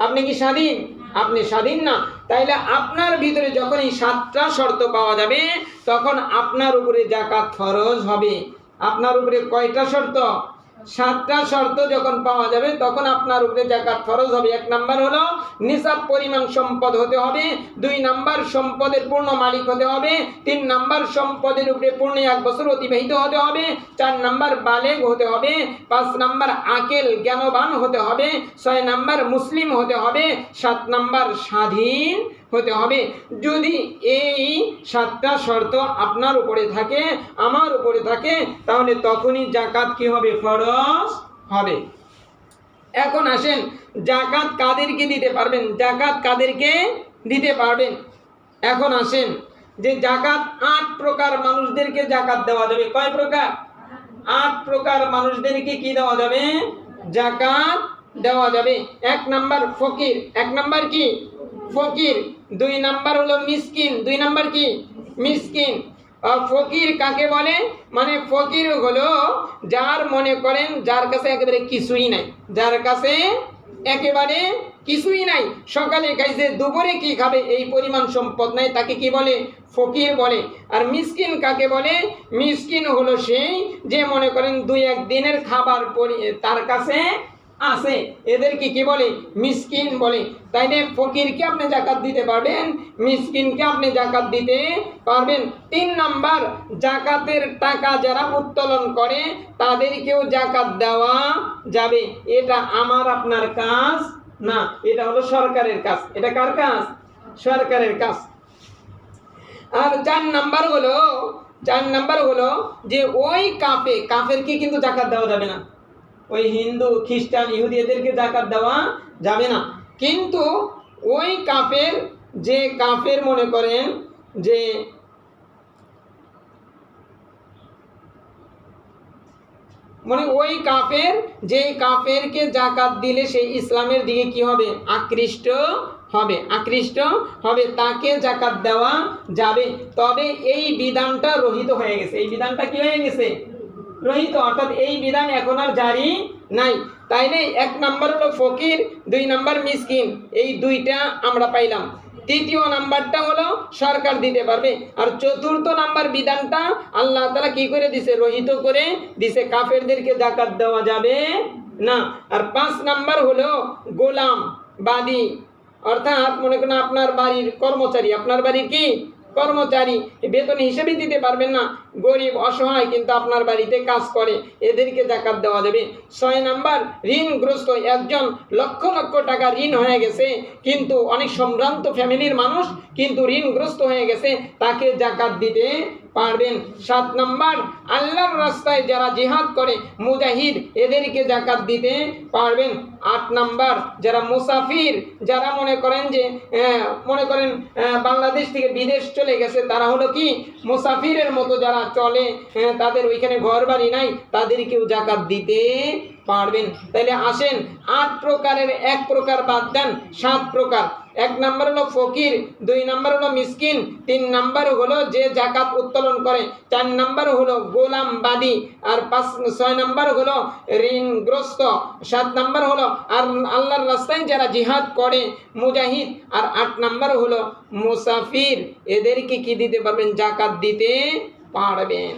আপনি কি স্বাধীন? আপনি স্বাধীন না। তাইলে আপনার ভিতরে যখন এই 7টা শর্ত পাওয়া যাবে তখন আপনার উপরে যাকাত ফরজ হবে। আপনার উপরে কয়টা শর্ত? 7টা শর্ত যখন পাওয়া যাবে তখন আপনার উপরে যাকাত ফরজ হবে। 1 নাম্বার হলো নিসাব পরিমাণ সম্পদ হতে হবে। 2 নাম্বার, সম্পদের পূর্ণ মালিক হতে হবে। 3 নাম্বার, সম্পদের উপরে পূর্ণ 1 বছর অতিবাহিত হতে হবে। 4 নাম্বার, বালেগ হতে হবে। 5 নাম্বার, আকেল জ্ঞানবান হতে হবে। 6 নাম্বার, মুসলিম হতে হবে। 7 নাম্বার, স্বাধীন হতে হবে। যদি এই 7টা শর্ত আপনার উপরে থাকে, আমার উপরে থাকে, তাহলে তখনই যাকাত কি হবে? ফরজ হবে। এখন আসেন, যাকাত কাদেরকে দিতে পারবেন? যাকাত কাদেরকে দিতে পারবেন? এখন আসেন, যে জাকাত 8 প্রকার মানুষদেরকে জাকাত দেওয়া যাবে। কয় প্রকার? 8 প্রকার মানুষদেরকে কি দেওয়া যাবে? জাকাত দেওয়া যাবে। 1 নাম্বার ফকির। 1 নাম্বার কি? ফকির। 2 নাম্বার হলো মিসকিন। 2 নাম্বার কি? মিসকিন। আর ফকির কাকে বলে? মানে ফকির হলো যার মনে করেন যার কাছে একেবারে কিছুই নাই, যার কাছে একেবারে কিছুই নাই, সকালে খাইছে দুপুরে কি খাবে এই পরিমাণ সম্পদ নাই, তাকে কি বলে? ফকির বলে। আর মিসকিন কাকে বলে? মিসকিন হলো সেই যে মনে করেন 2-1 দিনের খাবার তার কাছে আছে, এদেরকে কি বলে? মিসকিন বলে। তাইলে ফকিরকে আপনি জাকাত দিতে পারবেন, মিসকিনকে আপনি জাকাত দিতে পারবেন। 3 নাম্বার, জাকাতের টাকা যারা উত্তোলন করে তাদেরকেও জাকাত দেওয়া যাবে। এটা আমার আপনার কাজ না, এটা হলো সরকারের কাজ। এটা কার কাজ? সরকারের কাজ। আর 4 নাম্বার হলো যে ওই কাফেরকে কিন্তু জাকাত দেওয়া যাবে না। ওই হিন্দু, খ্রিস্টান, ইহুদি এদেরকে জাকাত দেওয়া যাবে না। কিন্তু ওই কাফের মনে করেন যে ওই কাফেরকে জাকাত দিলে সেই ইসলামের দিকে কি হবে? আকৃষ্ট হবে, তাকে জাকাত দেওয়া যাবে। তবে এই বিধানটা রহিত হয়ে গেছে। এই বিধানটা কি হয়ে গেছে? রহিত, অর্থাৎ এই বিধান এখন আর জারি নাই। তাইলে 1 নাম্বার হলো ফকির, 2 নাম্বার মিসকিন, এই 2টা আমরা পাইলাম। 3য় নাম্বারটা হলো সরকার দিতে পারবে। আর 4র্থ নাম্বার বিধানটা আল্লাহ তাআলা কি করে দিছে? রহিত করে দিছে, কাফেরদেরকে জাকাত দেওয়া যাবে না। আর 5 নাম্বার হলো গোলাম বাদী, অর্থাৎ মনে করেন আপনার বাড়ির কর্মচারী, আপনার বাড়ির কি কর্মচারী, বেতন হিসেবে দিতে পারবেন না, গরিব অসহায় কিন্তু আপনার বাড়িতে কাজ করে, এদেরকে জাকাত দেওয়া যাবে। 6 নাম্বার, ঋণগ্রস্ত, একজন লক্ষ লক্ষ টাকা ঋণ হয়ে গেছে, কিন্তু অনেক সম্ভ্রান্ত ফ্যামিলির মানুষ কিন্তু ঋণগ্রস্ত হয়ে গেছে, তাকে জাকাত দিতে পারবেন। 7 নাম্বার, আল্লাহর রাস্তায় যারা জিহাদ করে মুজাহিদ, এদেরকে জাকাত দিতে পারবেন। 8 নাম্বার, যারা মুসাফির, যারা মনে করেন যে বাংলাদেশ থেকে বিদেশ চলে গেছে, তারা হলো কি মুসাফিরের মতো যারা চলে, তাদের ওইখানে ঘর বাড়ি নাই, তাদেরকেও জাকাত দিতে পারবেন। তাহলে আসেন 8 প্রকারের 1 প্রকার বাদ দেন, 7 প্রকার। 1 নাম্বার হলো ফকির, 2 নাম্বার হলো মিসকিন, 3 নাম্বার হলো যে জাকাত উত্তোলন করে, 4 নাম্বার হলো গোলাম বাদী, আর 6 নাম্বার হলো ঋণগ্রস্ত, 7 নাম্বার হলো আর আল্লাহর রাস্তায় যারা জিহাদ করে মুজাহিদ, আর 8 নাম্বার হলো মুসাফির, এদেরকে কি দিতে পারবেন? জাকাত দিতে পারবেন।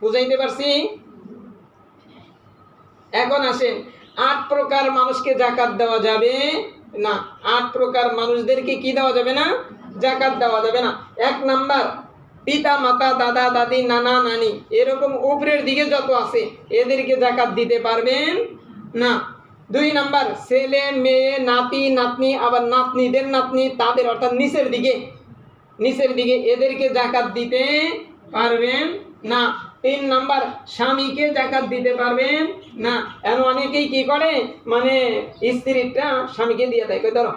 বুঝাইতে পারছি? এখন আসেন 8 প্রকার মানুষকে জাকাত দেওয়া যাবে না। 8 প্রকার মানুষদেরকে কি দেওয়া যাবে না? জাকাত দেওয়া যাবে না। 1 নাম্বার, পিতা মাতা, দাদা দাদি, নানা নানি, এরকম উপরের দিকে যত আছে এদেরকে জাকাত দিতে পারবেন না। 2 নাম্বার, ছেলে মেয়ে, নাতি নাতনি, আবার নাতনিদের নাতনি, তাদের অর্থাৎ নিচের দিকে এদেরকে জাকাত দিতে পারবেন না। 3 নাম্বার, স্বামীকে জাকাত দিতে পারবেন না। এখন অনেকেই কি করে, স্ত্রীটা স্বামীকে দিয়ে দেয়, কই ধরো,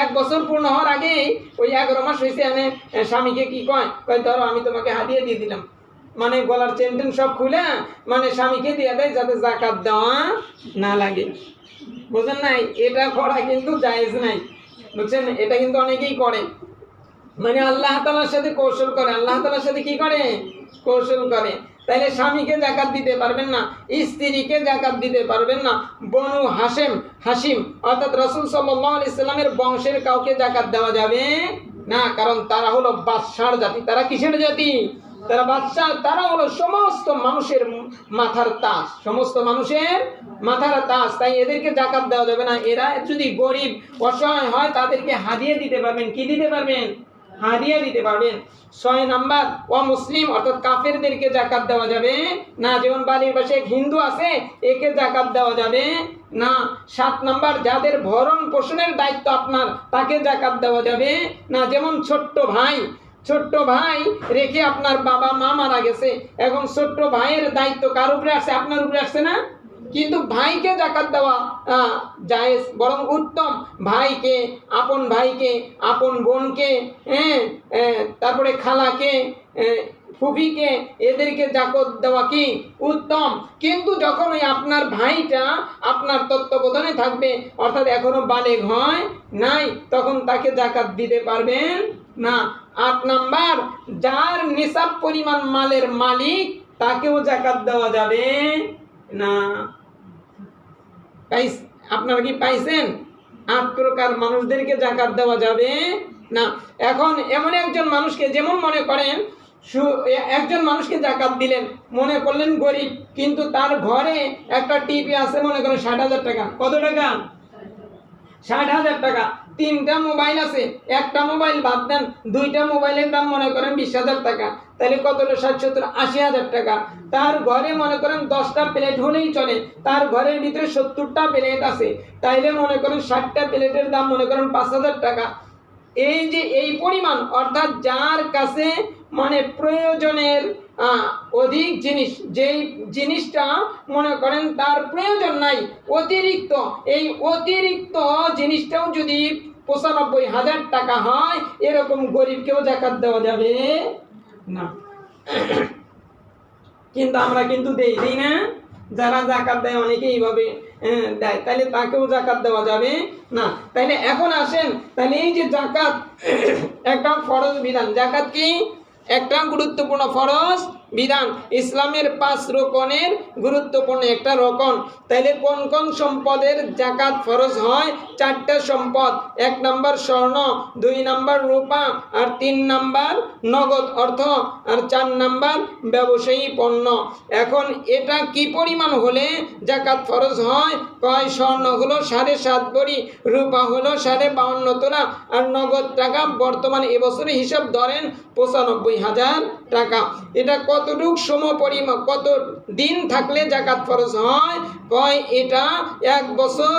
1 বছর পূর্ণ হওয়ার আগে ওই 11 মাস হয়েছে, স্বামীকে কি কয় ধরো আমি তোমাকে হাদিয়া দিয়ে দিলাম, গলার চেন টেন সব খুলে স্বামীকে দিয়ে দেয় যাতে জাকাত দেওয়া না লাগে। বুঝেন নাই? এটা করা কিন্তু জায়েজ নাই, বুঝছেন? এটা কিন্তু অনেকেই করে, আল্লাহ তাআলার সাথে কৌশল করে, আল্লাহ তাআলার সাথে কি করে? কৌশল করে। তাইলে স্বামীকে জাকাত দিতে পারবেন না, স্ত্রীকে জাকাত দিতে পারবেন না। বনু হাশিম অর্থাৎ রাসূল সাল্লাল্লাহু আলাইহি সাল্লামের বংশের কাউকে জাকাত দেওয়া যাবে না, কারণ তারা হলো বাদশার জাতি। তারা কিসের জাতি? তারা বাদশা, তারা হলো সমস্ত মানুষের মাথার তাজ, সমস্ত মানুষের মাথার তাজ। তাই এদেরকে জাকাত দেওয়া যাবে না। এরা যদি গরিব অসহায় হয় তাদেরকে হাদিয়া দিতে পারবেন। কি দিতে পারবেন? হাদিয়া দিতে পারবেন। 6 নাম্বার, অমুসলিম অর্থাৎ কাফেরদেরকে জাকাত দেওয়া যাবে না। যেমন বাড়ির পাশে এক হিন্দু আছে, একে জাকাত দেওয়া যাবে না। 7 নাম্বার, যাদের ভরণ পোষণের দায়িত্ব আপনার, তাকে জাকাত দেওয়া যাবে না। যেমন ছোট্ট ভাই রেখে আপনার বাবা মা মারা গেছে, এখন ছোট্ট ভাইয়ের দায়িত্ব কার উপরে আসছে? আপনার উপরে আসছে না? কিন্তু ভাইকে জাকাত দেওয়া জায়েজ, বরং উত্তম। ভাইকে, আপন বোনকে, তারপরে খালাকে, ফুফিকে, এদেরকে জাকাত দেওয়া কি উত্তম। কিন্তু যখন ওই আপনার ভাইটা আপনার তত্ত্বাবধানে থাকবে, অর্থাৎ এখনো বালেগ হয় নাই, তখন তাকে জাকাত দিতে পারবেন না। 8 নাম্বার, যার নিসাব পরিমাণ মালের মালিক তাকেও জাকাত দেওয়া যাবে না। আপনারা কি পাইছেন? 8 প্রকার মানুষদেরকে জাকাত দেওয়া যাবে না। এখন এমন একজন মানুষকে, যেমন মনে করেন একজন মানুষকে জাকাত দিলেন, মনে করলেন গরিব, কিন্তু তার ঘরে একটা টিভি আছে, মনে করেন 60,000 টাকা। কত টাকা? 60,000 টাকা। 3টা মোবাইল আছে, একটা মোবাইল বাদ দেন, 2টা মোবাইলের দাম মনে করেন 20,000 টাকা। তাহলে কত হলো? 60, 70, 80,000 টাকা। তার ঘরে মনে করেন 10টা প্লেট হলেই চলে, তার ঘরের ভিতরে 70টা প্লেট আছে, তাইলে মনে করেন 60টা প্লেটের দাম মনে করেন 5,000 টাকা। এই যে এই পরিমাণ, অর্থাৎ যার কাছে মানে প্রয়োজনের অধিক জিনিস, যেই জিনিসটা মনে করেন তার প্রয়োজন নাই, অতিরিক্ত, এই অতিরিক্ত জিনিসটাও যদি 95,000 টাকা হয়, এরকম গরিবকেও জাকাত দেওয়া যাবে না। কিন্তু আমরা কিন্তু দিই না। যারা জাকাত দেয় অনেকে এইভাবে দেয়, তাহলে তাকেও জাকাত দেওয়া যাবে না। তাইলে এখন আসেন, তাহলে এই যে জাকাত একটা ফরজ বিধান, জাকাত কি একটা গুরুত্বপূর্ণ ফরজ বিধান, ইসলামের 5 রকনের গুরুত্বপূর্ণ একটা রকম। তাইলে কোন কোন সম্পদের জাকাত ফরজ হয়? 4টা সম্পদ। 1 নাম্বার স্বর্ণ, 2 নাম্বার রূপা, আর 3 নাম্বার নগদ অর্থ, আর 4 নাম্বার ব্যবসায়ী পণ্য। এখন এটা কি পরিমাণ হলে জাকাত ফরজ হয়? কয় স্বর্ণ হলো 7.5 ভরি, রূপা হলো 52.5 তোলা, আর নগদ টাকা বর্তমান এবছরে হিসাব ধরেন 95,000 টাকা। এটা কতটুক সমপরিমাণ, কত দিন থাকলে জাকাত ফরজ হয়? কয় এটা 1 বছর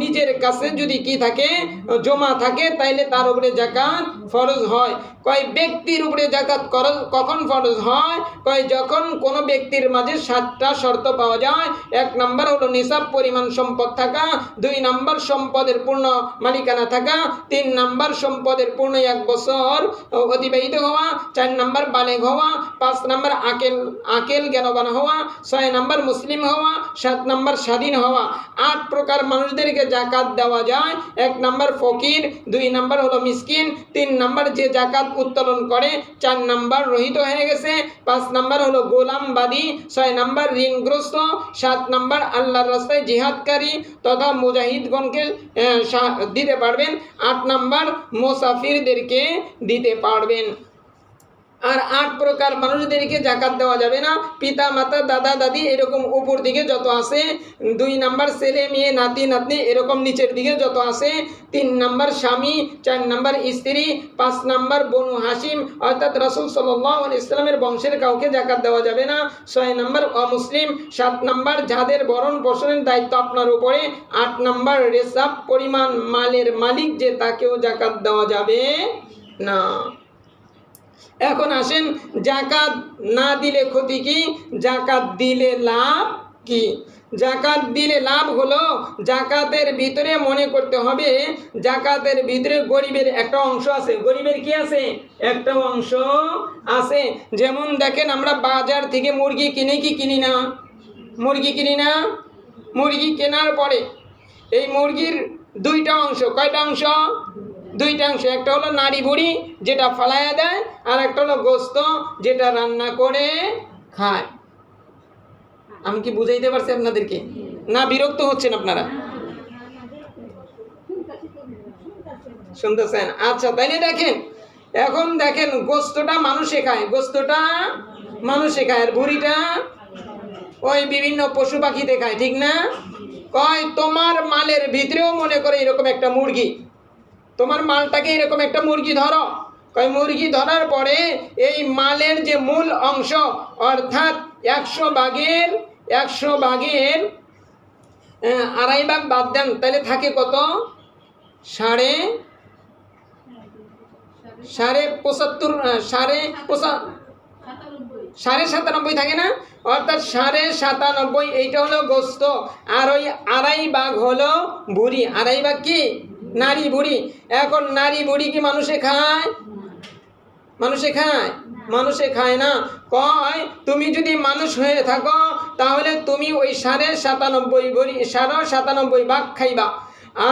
নিজের কাছে যদি কি থাকে, জমা থাকে, তাইলে তার উপরে জাকাত ফরজ হয়। কয় ব্যক্তির উপরে জাকাত কখন ফরজ হয়? কয় যখন কোনো ব্যক্তির মাঝে 7টা শর্ত পাওয়া যায়। 1 নাম্বার হলো নিসাব পরিমাণ সম্পদ থাকা, 2 নাম্বার সম্পদের পূর্ণ মালিকানা থাকা, 3 নাম্বার সম্পদের পূর্ণ 1 বছর অতিবাহিত হওয়া, 4 নাম্বার বালেগ হওয়া, 5 নাম্বার আকেল জ্ঞানবান হওয়া, 6 নাম্বার মুসলিম হওয়া, 7 নাম্বার স্বাধীন হওয়া। 8 প্রকার মানুষদেরকে জাকাত দেওয়া যায়। 1 নাম্বার ফকির, 2 নাম্বার হলো মিসকিন, 3 নাম্বার যে জাকাত উত্তোলন করে, 4 নাম্বার রহিত হয়ে গেছে, 5 নাম্বার হলো গোলামবাদী, 6 নাম্বার ঋণগ্রস্ত, 7 নাম্বার আল্লাহর রাস্তায় জিহাদকারী তথা মুজাহিদগণকে দিতে পারবেন, 8 নাম্বার মুসাফিরদেরকে দিতে পারবেন। আর 8 প্রকার মানুষদেরকে জাকাত দেওয়া যাবে না। পিতা মাতা, দাদা দাদি, এরকম উপর দিকে যত আছে। 2 নাম্বার ছেলে মেয়ে, নাতি নাতনি, এরকম নিচের দিকে যত আছে। 3 নাম্বার স্বামী, 4 নাম্বার স্ত্রী, 5 নাম্বার বনু হাসিম অর্থাৎ রাসূল সাল্লাল্লাহু আলাইহি ওয়াসাল্লামের বংশের কাউকে জাকাত দেওয়া যাবে না। 6 নাম্বার অমুসলিম, 7 নাম্বার যাদের ভরণ পোষণের দায়িত্ব আপনার উপরে, 8 নাম্বার রেসাব পরিমাণ মালের মালিক যে, তাকেও জাকাত দেওয়া যাবে না। এখন আসেন, জাকাত না দিলে ক্ষতি কি, জাকাত দিলে লাভ কি? জাকাত দিলে লাভ হলো, জাকাতের ভিতরে মনে করতে হবে, জাকাতের ভিতরে গরিবের একটা অংশ আছে। গরিবের কি আছে? একটা অংশ আছে। যেমন দেখেন, আমরা বাজার থেকে মুরগি কিনে কি কিনি না? মুরগি কিনি না? মুরগি কেনার পরে এই মুরগির 2টা অংশ। কয়টা অংশ? 2টা অংশ। একটা হলো নাড়ি ভুড়ি, যেটা ফালাইয়া দেয়, আর একটা হলো গোস্ত, যেটা রান্না করে খায়। আমি কি বুঝাইতে পারছি আপনাদেরকে? না বিরক্ত হচ্ছেন আপনারা? শুনতেছেন? আচ্ছা, তাইলে দেখেন, এখন দেখেন, গোস্তটা মানুষে খায়, গোস্তটা মানুষে খায়, আর ভুড়িটা ওই বিভিন্ন পশু পাখিতে খায়, ঠিক না? কয় তোমার মালের ভিতরেও মনে করে এরকম একটা মুরগি, তোমার মালটাকে এরকম একটা মুরগি ধরো। কয় মুরগি ধরার পরে এই মালের যে মূল অংশ, অর্থাৎ 100 ভাগের 2.5 ভাগ বাদ দেন, তাহলে থাকে কত? সাড়ে 97 থাকে না? অর্থাৎ 97.5 এইটা হলো গোস্ত, আর ওই 2.5 ভাগ হলো বুড়ি। 2.5 ভাগ কি নারী বুড়ি। এখন নারী বুড়ি কি মানুষে খায়? মানুষে খায়? মানুষে খায় না। কয় তুমি যদি মানুষ হয়ে থাকো তাহলে তুমি ওই 97.5 ভাগ খাইবা,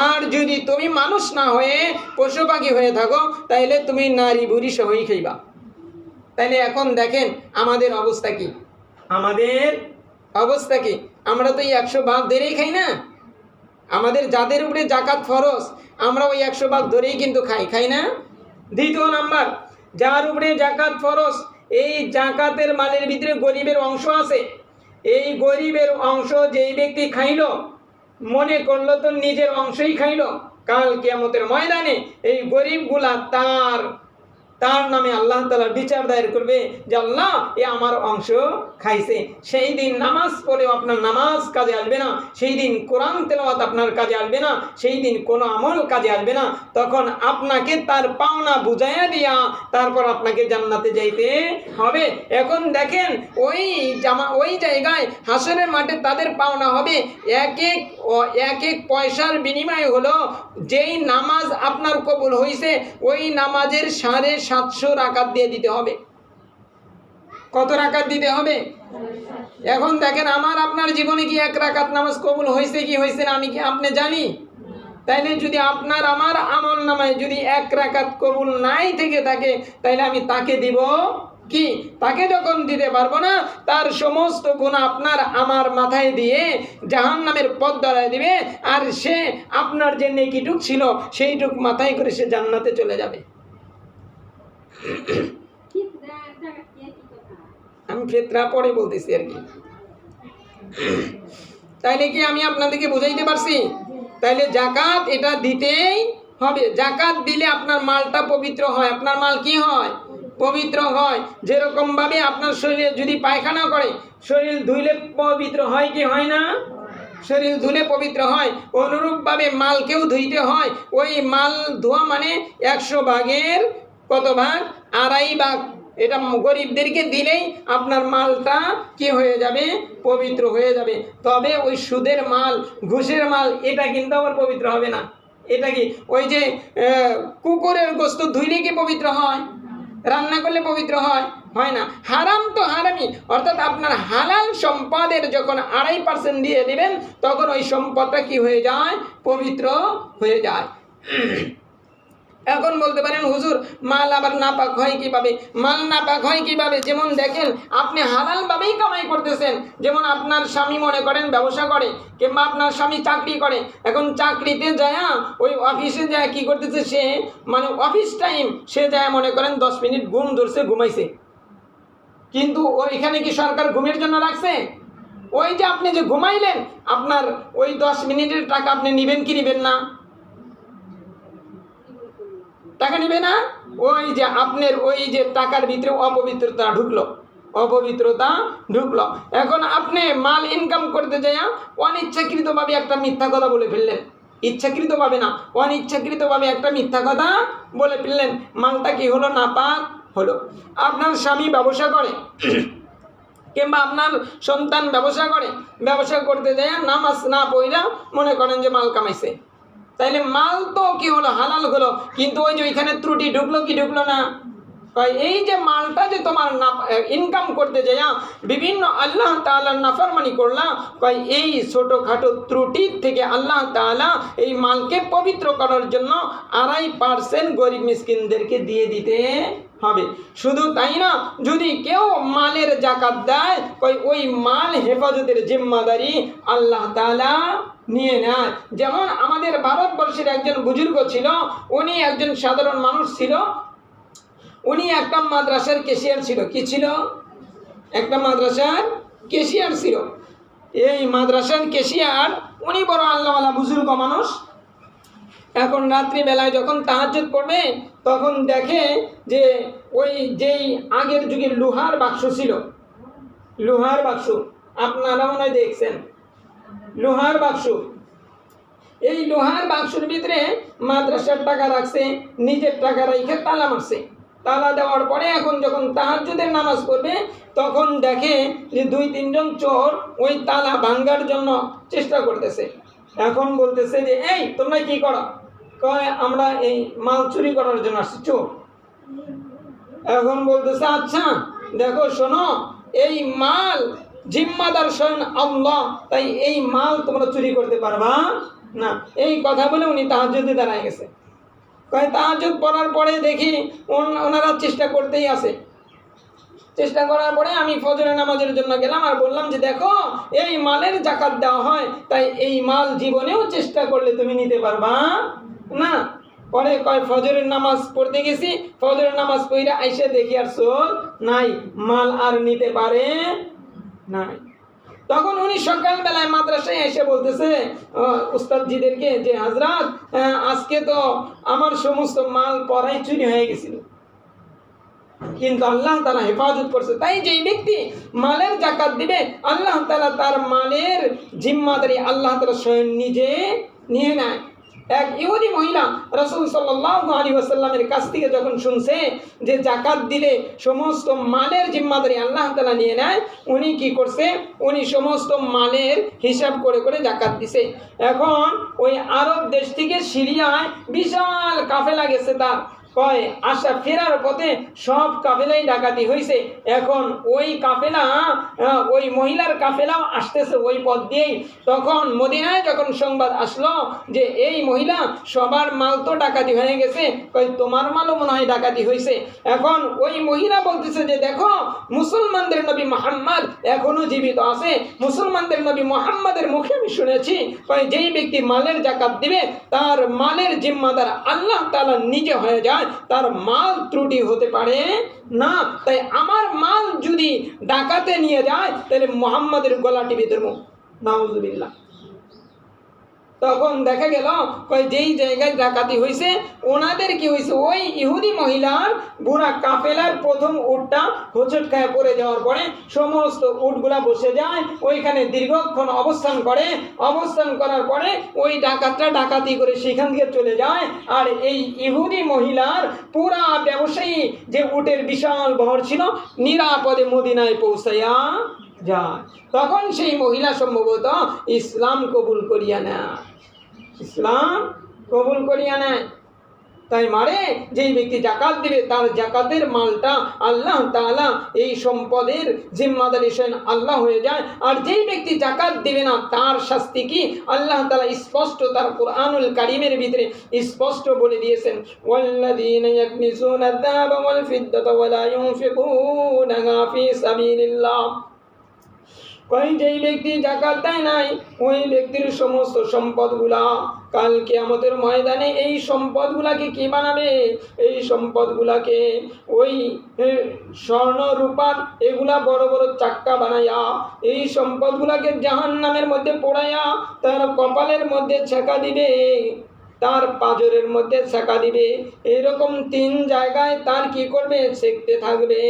আর যদি তুমি মানুষ না হয়ে পশু পাখি হয়ে থাকো তাহলে তুমি নারী বুড়ি সহই খাইবা। তাইলে এখন দেখেন আমাদের অবস্থা কি, আমাদের অবস্থা কি। আমরা তো এই 100 ভাগ ধরেই খাই না। আমাদের যাদের উপরে জাকাত ফরজ আমরা ওই 100 ভাগ ধরেই কিন্তু খাই না। দ্বিতীয় নাম্বার, যার উপরে জাকাত ফরজ এই জাকাতের মালের ভিতরে গরিবের অংশ আছে। এই গরিবের অংশ যেই ব্যক্তি খাইল, মনে করলো তো নিজের অংশই খাইল, কাল কিয়ামতের ময়দানে এই গরিবগুলা তার নামে আল্লাহ তাআলা বিচার দায়ের করবে যে আল্লাহ এ আমার অংশ খাইছে। সেই দিন নামাজ পড়েও আপনার নামাজ কাজে আসবে না, সেই দিন কোরআন তেলাওয়াত আপনার কাজে আসবে না, সেই দিন কোনো আমল কাজে আসবে না। তখন আপনাকে তার পাওনা বুঝাইয়া দিয়া তারপর আপনাকে জান্নাতে যাইতে হবে। এখন দেখেন ওই জায়গায় হাসরের মাঠে তাদের পাওনা হবে এক এক পয়সার বিনিময়ে হলো যেই নামাজ আপনার কবুল হয়েছে ওই নামাজের 750 রাকাত দিয়ে দিতে হবে। কত রাকাত দিতে হবে? এখন দেখেন আমার আপনার জীবনে কি 1 রাকাত নামাজ কবুল হয়েছে কি হয়েছে না আমি কি আপনি জানি? তাইলে যদি আপনার আমার আমল নামায় যদি 1 রাকাত কবুল নাই থেকে থাকে তাইলে আমি তাকে দিব কি? তাকে যখন দিতে পারবো না তার সমস্ত গুনাহ আপনার আমার মাথায় দিয়ে জাহান্নামের পথ ধরায় দিবে, আর সে আপনার যে নেকিটুক ছিল সেইটুক মাথায় করে সে জান্নাতে চলে যাবে। আমি ফিতরা পরে বলতেছি আর কি। তাইলে কি আমি আপনাদেরকে বুঝাইতে পারছি? তাইলে জাকাত এটা দিতেই হবে। জাকাত দিলে আপনার মালটা পবিত্র হয়। আপনার মাল কি হয়? পবিত্র হয়। যেরকম ভাবে আপনার শরীরে যদি পায়খানা করে শরীর ধুইলে পবিত্র হয় কি হয় না? শরীর ধুলে পবিত্র হয়। অনুরূপভাবে মালকেও ধুইতে হয়। ওই মাল ধোয়া মানে 100 ভাগের কত ভাগ? 2.5 ভাগ। এটা গরিবদেরকে দিলেই আপনার মালটা কি হয়ে যাবে? পবিত্র হয়ে যাবে। তবে ওই সুদের মাল, ঘুষের মাল এটা কিন্তু আবার পবিত্র হবে না। এটা কি ওই যে কুকুরের গোশত ধুইলে কি পবিত্র হয়? রান্না করলে পবিত্র হয়? হয় না। হারাম তো হারামি, অর্থাৎ আপনার হালাল সম্পদের যখন 2.5% দিয়ে দিবেন তখন ওই সম্পদটা কি হয়ে যায়? পবিত্র হয়ে যায়। এখন বলতে পারেন হুজুর মাল আবার নাপাক হয় কিভাবে? মাল নাপাক হয় কিভাবে? যেমন দেখেন আপনি হালালভাবেই কামাই করতেছেন। যেমন আপনার স্বামী মনে করেন ব্যবসা করে, কিংবা আপনার স্বামী চাকরি করে। এখন চাকরিতে যায় ওই অফিসে যায় কি করতেছে? সে মানে অফিস টাইম সে যায় মনে করেন 10 মিনিট ঘুম ধরছে, ঘুমাইছে। কিন্তু ওইখানে কি সরকার ঘুমের জন্য রাখছে? ওই যে আপনি যে ঘুমাইলেন আপনার ওই 10 মিনিটের টাকা আপনি নেবেন কি নেবেন না? টাকা নেবে না। ওই যে আপনার ওই যে টাকার ভিতরে অপবিত্রতা ঢুকলো। এখন আপনি মাল ইনকাম করতে যায় অনিচ্ছাকৃতভাবে একটা মিথ্যা কথা বলে ফেললেন। ইচ্ছাকৃতভাবে না, অনিচ্ছাকৃতভাবে একটা মিথ্যা কথা বলে ফেললেন। মালটা কি হলো? নাপাক হলো। আপনার স্বামী ব্যবসা করে কিংবা আপনার সন্তান ব্যবসা করতে যায় নামাজ না পড়া মনে করেন যে মাল কামাইছে, তাইলে মাল তো কি হলো? হালাল হলো। কিন্তু ওই যে ওইখানে ত্রুটি ঢুকলো কি ঢুকলো না? এই যে মালটা যে তোমার ইনকাম করতে যায় বিভিন্ন আল্লাহ তাআলার নাফরমানি করলাম, এই ছোটোখাটো ত্রুটির থেকে আল্লাহ তাআলা এই মালকে পবিত্র করার জন্য 2.5% গরিব মিসকিনদেরকে দিয়ে দিতে হবে। শুধু তাই না, যদি কেউ মালের জাকাত দেয় ওই মাল হেফাজতের জিম্মাদারি আল্লাহ তাআলা নিয়ে নেয়। যেমন আমাদের ভারতবর্ষের একজন বুজুর্গ ছিল, উনি একজন সাধারণ মানুষ ছিল, উনি একটা মাদ্রাসার ক্যাশিয়ার ছিল। কি ছিল? একটা মাদ্রাসার ক্যাশিয়ার ছিল। এই মাদ্রাসার ক্যাশিয়ার উনি বড় আল্লাহওয়ালা বুজুর্গ মানুষ। এখন রাত্রিবেলায় যখন তাহাজ্জুদ পড়বে তখন দেখে যে ওই যেই আগের যুগে লোহার বাক্স ছিল, লোহার বাক্স আপনারা মনে হয় দেখছেন, লোহার বাক্স। এই লোহার বাক্সের ভিতরে মাদ্রাসার টাকা রাখছে, নিজের টাকা রেখে তালা মারছে। তালা দেওয়ার পরে এখন যখন তাহাজ্জুদের নামাজ পড়বে তখন দেখে যে 2-3 জন চোর ওই তালা ভাঙার জন্য চেষ্টা করতেছে। এখন বলতেছে যে এই তোমরা কি করো? কয় আমরা এই মাল চুরি করার জন্য আসছি, চোর। এখন বলতেছে আচ্ছা দেখো শোনো, এই মাল জিম্মাদার স্বয়ং আল্লাহ, তাই এই মাল তোমরা চুরি করতে পারবা না। এই কথা বলে উনি তাহাজ্জুদে দাঁড়ায় গেছে। কয় তাহাজ্জুদ পড়ার পরে দেখি ওনারা চেষ্টা করতেই আছে। চেষ্টা করার পরে আমি ফজরের নামাজের জন্য গেলাম আর বললাম যে দেখো এই মালের জাকাত দেওয়া হয়, তাই এই মাল জীবনেও চেষ্টা করলে তুমি নিতে পারবা না। পরে কয় ফজরের নামাজ পড়তে গেছি, ফজরের নামাজ পড়ে আইসে দেখি আর চোর নাই, মাল আর নিতে পারে নাই। তখন উনি সকালবেলায় মাদ্রাসায় এসে বলতেছে উস্তাদজিদেরকে যে হাজরাত আজকে তো আমার সমস্ত মাল পরাই চুরি হয়ে গেছিল, কিন্তু আল্লাহ তাআলা হেফাজত করছে। তাই যেই ব্যক্তি মালের জাকাত দিবে আল্লাহ তাআলা তার মালের জিম্মাদারি আল্লাহ তাআলা স্বয়ং নিজে নিয়ে নেয়। এক ইহুদি মহিলা রাসূল সাল্লাল্লাহু আলাইহি ওয়াসাল্লামের কাছ থেকে যখন শুনছে যে জাকাত দিলে সমস্ত মালের জিম্মাদারি আল্লাহ তাআলা নিয়ে নেয়, উনি কি করছে, উনি সমস্ত মালের হিসাব করে করে জাকাত দিছে। এখন ওই আরব দেশ থেকে সিরিয়ায় বিশাল কাফেলা গেছে, তার কয় আসা ফেরার পথে সব কাফেলাই ডাকাতি হয়েছে। এখন ওই কাফেলা ওই মহিলার কাফেলাও আসতেছে ওই পথ দিয়েই। তখন মদিনায় যখন সংবাদ আসলো যে এই মহিলা সবার মাল তো ডাকাতি হয়ে গেছে, কয় তোমার মালও মনে হয় ডাকাতি হয়েছে। এখন ওই মহিলা বলতেছে যে দেখো মুসলমানদের নবী মুহাম্মদ এখনো জীবিত আছে, মুসলমানদের নবী মুহাম্মদের মুখে আমি শুনেছি কয় যেই ব্যক্তি মালের জাকাত দিবে তার মালের জিম্মাদার আল্লাহ তাআলা নিজে হয়ে যায়, তার মাল ত্রুটি হতে পারে না। তাই আমার মাল যদি ডাকাতে নিয়ে যায় তাহলে মুহাম্মাদের গলা টিপে ধরবো, নাউজুবিল্লাহ। তখন দেখা গেল যেই জায়গায় ডাকাতি হয়েছে ওনাদের কি হয়েছে, ওই ইহুদি মহিলার বুড়া কাফেলার প্রথম উটটা হোঁচট খায় পড়ে যাওয়ার পরে সমস্ত উটগুলা বসে যায়, ওইখানে দীর্ঘক্ষণ অবস্থান করে। অবস্থান করার পরে ওই ডাকাতরা ডাকাতি করে সেখান থেকে চলে যায়। আর এই ইহুদি মহিলার পুরা ব্যবসায়ী যে উটের বিশাল বহর ছিল নিরাপদে মদিনায় পৌঁছাইয়া যায়। তখন সেই মহিলা সম্ভবত ইসলাম কবুল করিয়া নেয়, ইসলাম কবুল করিয়া নেয়। তাই মারে যেই ব্যক্তি জাকাত দিবে তার জাকাতের মালটা আল্লাহ তাআলা এই সম্পদের জিম্মাদারি স্বয়ং আল্লাহ হয়ে যায়। আর যেই ব্যক্তি জাকাত দিবে না তার শাস্তি কি আল্লাহ তাআলা স্পষ্ট তার কুরআনুল কারীমের ভিতরে স্পষ্ট বলে দিয়েছেন, ওয়াল্লাযীনা ইয়াকনিজুনা আয-যাহাবা ওয়াল ফিদ্দাতা ওয়া লা ইউনফিকুনাহা ফী সাবিলিল্লাহ। যেই ব্যক্তি জাকাত দেয় নাই ওই ব্যক্তির সমস্ত সম্পদগুলা কাল কিয়ামতের ময়দানে এই সম্পদগুলাকে কি বানাবে, এই সম্পদগুলাকে ওই স্বর্ণ রূপার এগুলা বড় বড় চাক্কা বানাইয়া এই সম্পদগুলাকে জাহান্নামের মধ্যে পোড়াইয়া তার কপালের মধ্যে ছেঁকা দিবে, তার পাঁজরের মধ্যে ছেঁকা দিবে। এরকম 3 জায়গায় তার কি করবে, সেঁকতে থাকবে।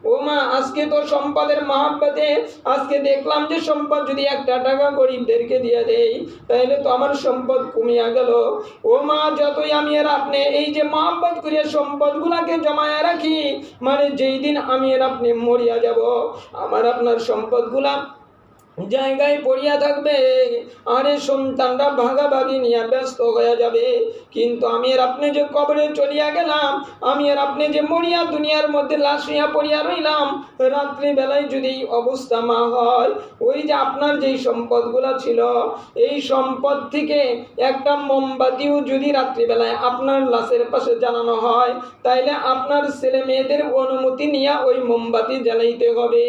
ও মা, আজকে তো সম্পদের মহব্বতে আজকে দেখলাম যে সম্পদ যদি 1 টাকা গরিবদেরকে দিয়ে দেই তাহলে তো আমার সম্পদ কমিয়া গেল। ও মা, যতই আমি আর আপনি এই যে মহব্বত করিয়া সম্পদগুলাকে জমায়া রাখি, মানে যেই দিন আমি আর আপনি মরিয়া যাব আমার আপনার সম্পদগুলা জায়গায় পড়িয়া থাকবে। আরে সন্তানরা ভাগাভাগি নিয়ে ব্যস্ত হয়ে যাবে, কিন্তু আমি আর আপনি যে কবরে চলিয়া গেলাম, আমি আর আপনি যে মরিয়া দুনিয়ার মধ্যে লাশ হইয়া পড়িয়া রইলাম, রাত্রিবেলায় যদি অবস্থা মা হয়, ওই যে আপনার যেই সম্পদগুলা ছিল এই সম্পদ থেকে একটা মোমবাতিও যদি রাত্রিবেলায় আপনার লাশের পাশে জ্বালানো হয় তাইলে আপনার ছেলে মেয়েদের অনুমতি নিয়ে ওই মোমবাতি জ্বালাইতে হবে,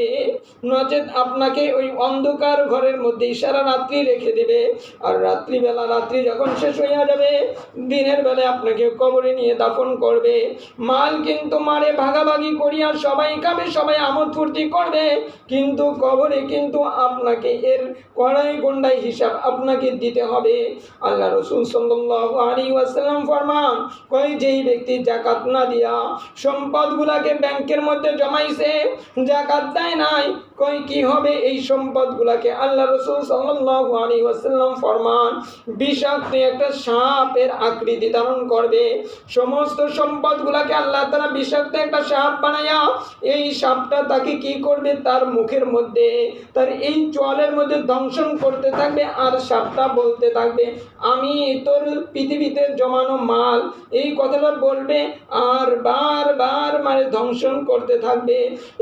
নচেত আপনাকে ওই অন্ধকার ঘরের মধ্যে সারা রাত্রি রেখে দেবে। আর রাত্রিবেলা রাত্রি যখন শেষ হইয়া যাবে দিনের বেলায় আপনাকে কবরে নিয়ে দাফন করবে। মাল কিন্তু মারে ভাগাভাগি করিয়া সবাই খাবে, সবাই আমোদ ফুর্তি করবে, কিন্তু কবরে কিন্তু আপনাকে এর কড়াই গন্ডাই হিসাব আপনাকে দিতে হবে। আল্লাহ রাসূল সাল্লাল্লাহু আলাইহি ওয়াসাল্লাম ফরমান, যেই ব্যক্তি জাকাত না দিয়া সম্পদগুলাকে ব্যাংকের মধ্যে জমাইছে, জাকাত দেয় নাই, কি হবে এই সম্পদগুলো সাপগুলাকে আল্লাহ রাসূল সাল্লাল্লাহু আলাইহি ওয়াসাল্লাম ফরমান বিষাক্ত একটা সাপের আকৃতি ধারণ করবে। সমস্ত সম্পদগুলাকে আল্লাহ তাআলা বিষাক্ত একটা সাপ বানায়া এই সাপটা তাকে কি করবে, তার মুখের মধ্যে, তার এই চোয়ালের মধ্যে দংশন করতে থাকবে। আর সাপটা বলতে থাকবে, আমি তোর পৃথিবীতে জমানো মাল, এই কথাটা বলবে আর বারবার মানে দংশন করতে থাকবে।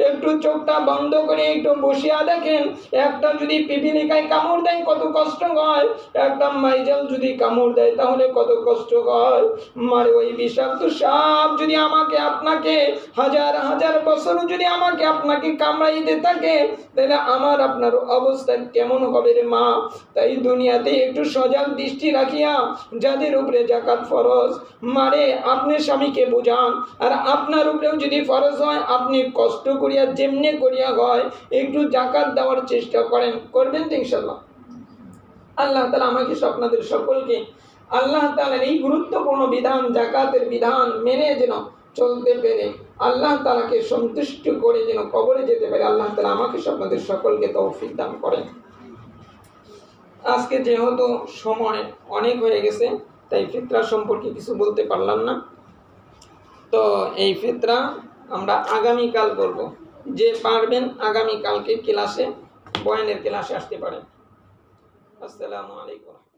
একটু চোখটা বন্ধ করে একটু বসিয়া দেখেন, একটা যদি পিপিলিকায় কামড় দেয় কত কষ্ট হয়, একটা মাইজাল যদি কামড় দেয় তাহলে কত কষ্ট হয়। মানে ওই বিষাক্ত সাপ যদি আমাকে আপনাকে হাজার হাজার বছর যদি আমাকে আপনাকে কামড়াইতে থাকে, তাহলে আমার আপনার অবস্থা কেমন হবে রে মা। তাই দুনিয়াতে একটু সজাগ দৃষ্টি রাখিয়া যাদের উপরে যাকাত ফরজ, মারে আপনি স্বামীকে বুঝান। আর আপনার উপরেও যদি ফরজ হয়, আপনি কষ্ট করিয়া যেমনি করিয়া হয় একটু যাকাত দেওয়ার চেষ্টা করেন, করবেন তো ইনশাল্লাহ। আল্লাহ তাআলা আমাকে আপনাদের সকলকে আল্লাহ তাআলার এই গুরুত্বপূর্ণ বিধান, যাকাতের বিধান মেনে যেন চলতে পেরে আল্লাহ তাআলাকে সন্তুষ্ট করে যেন কবরে যেতে পারে, আল্লাহ তাআলা আমাকে আপনাদের সকলকে তৌফিক দান করেন। আজকে যেহেতু সময় অনেক হয়ে গেছে, তাই ফিতরা সম্পর্কে কিছু বলতে পারলাম না। তো এই ফিতরা আমরা আগামীকাল বলবো। যে পারবেন আগামীকালকে ক্লাসে, বয়ানের ক্লাসে আসতে পারেন। আসসালামু আলাইকুম।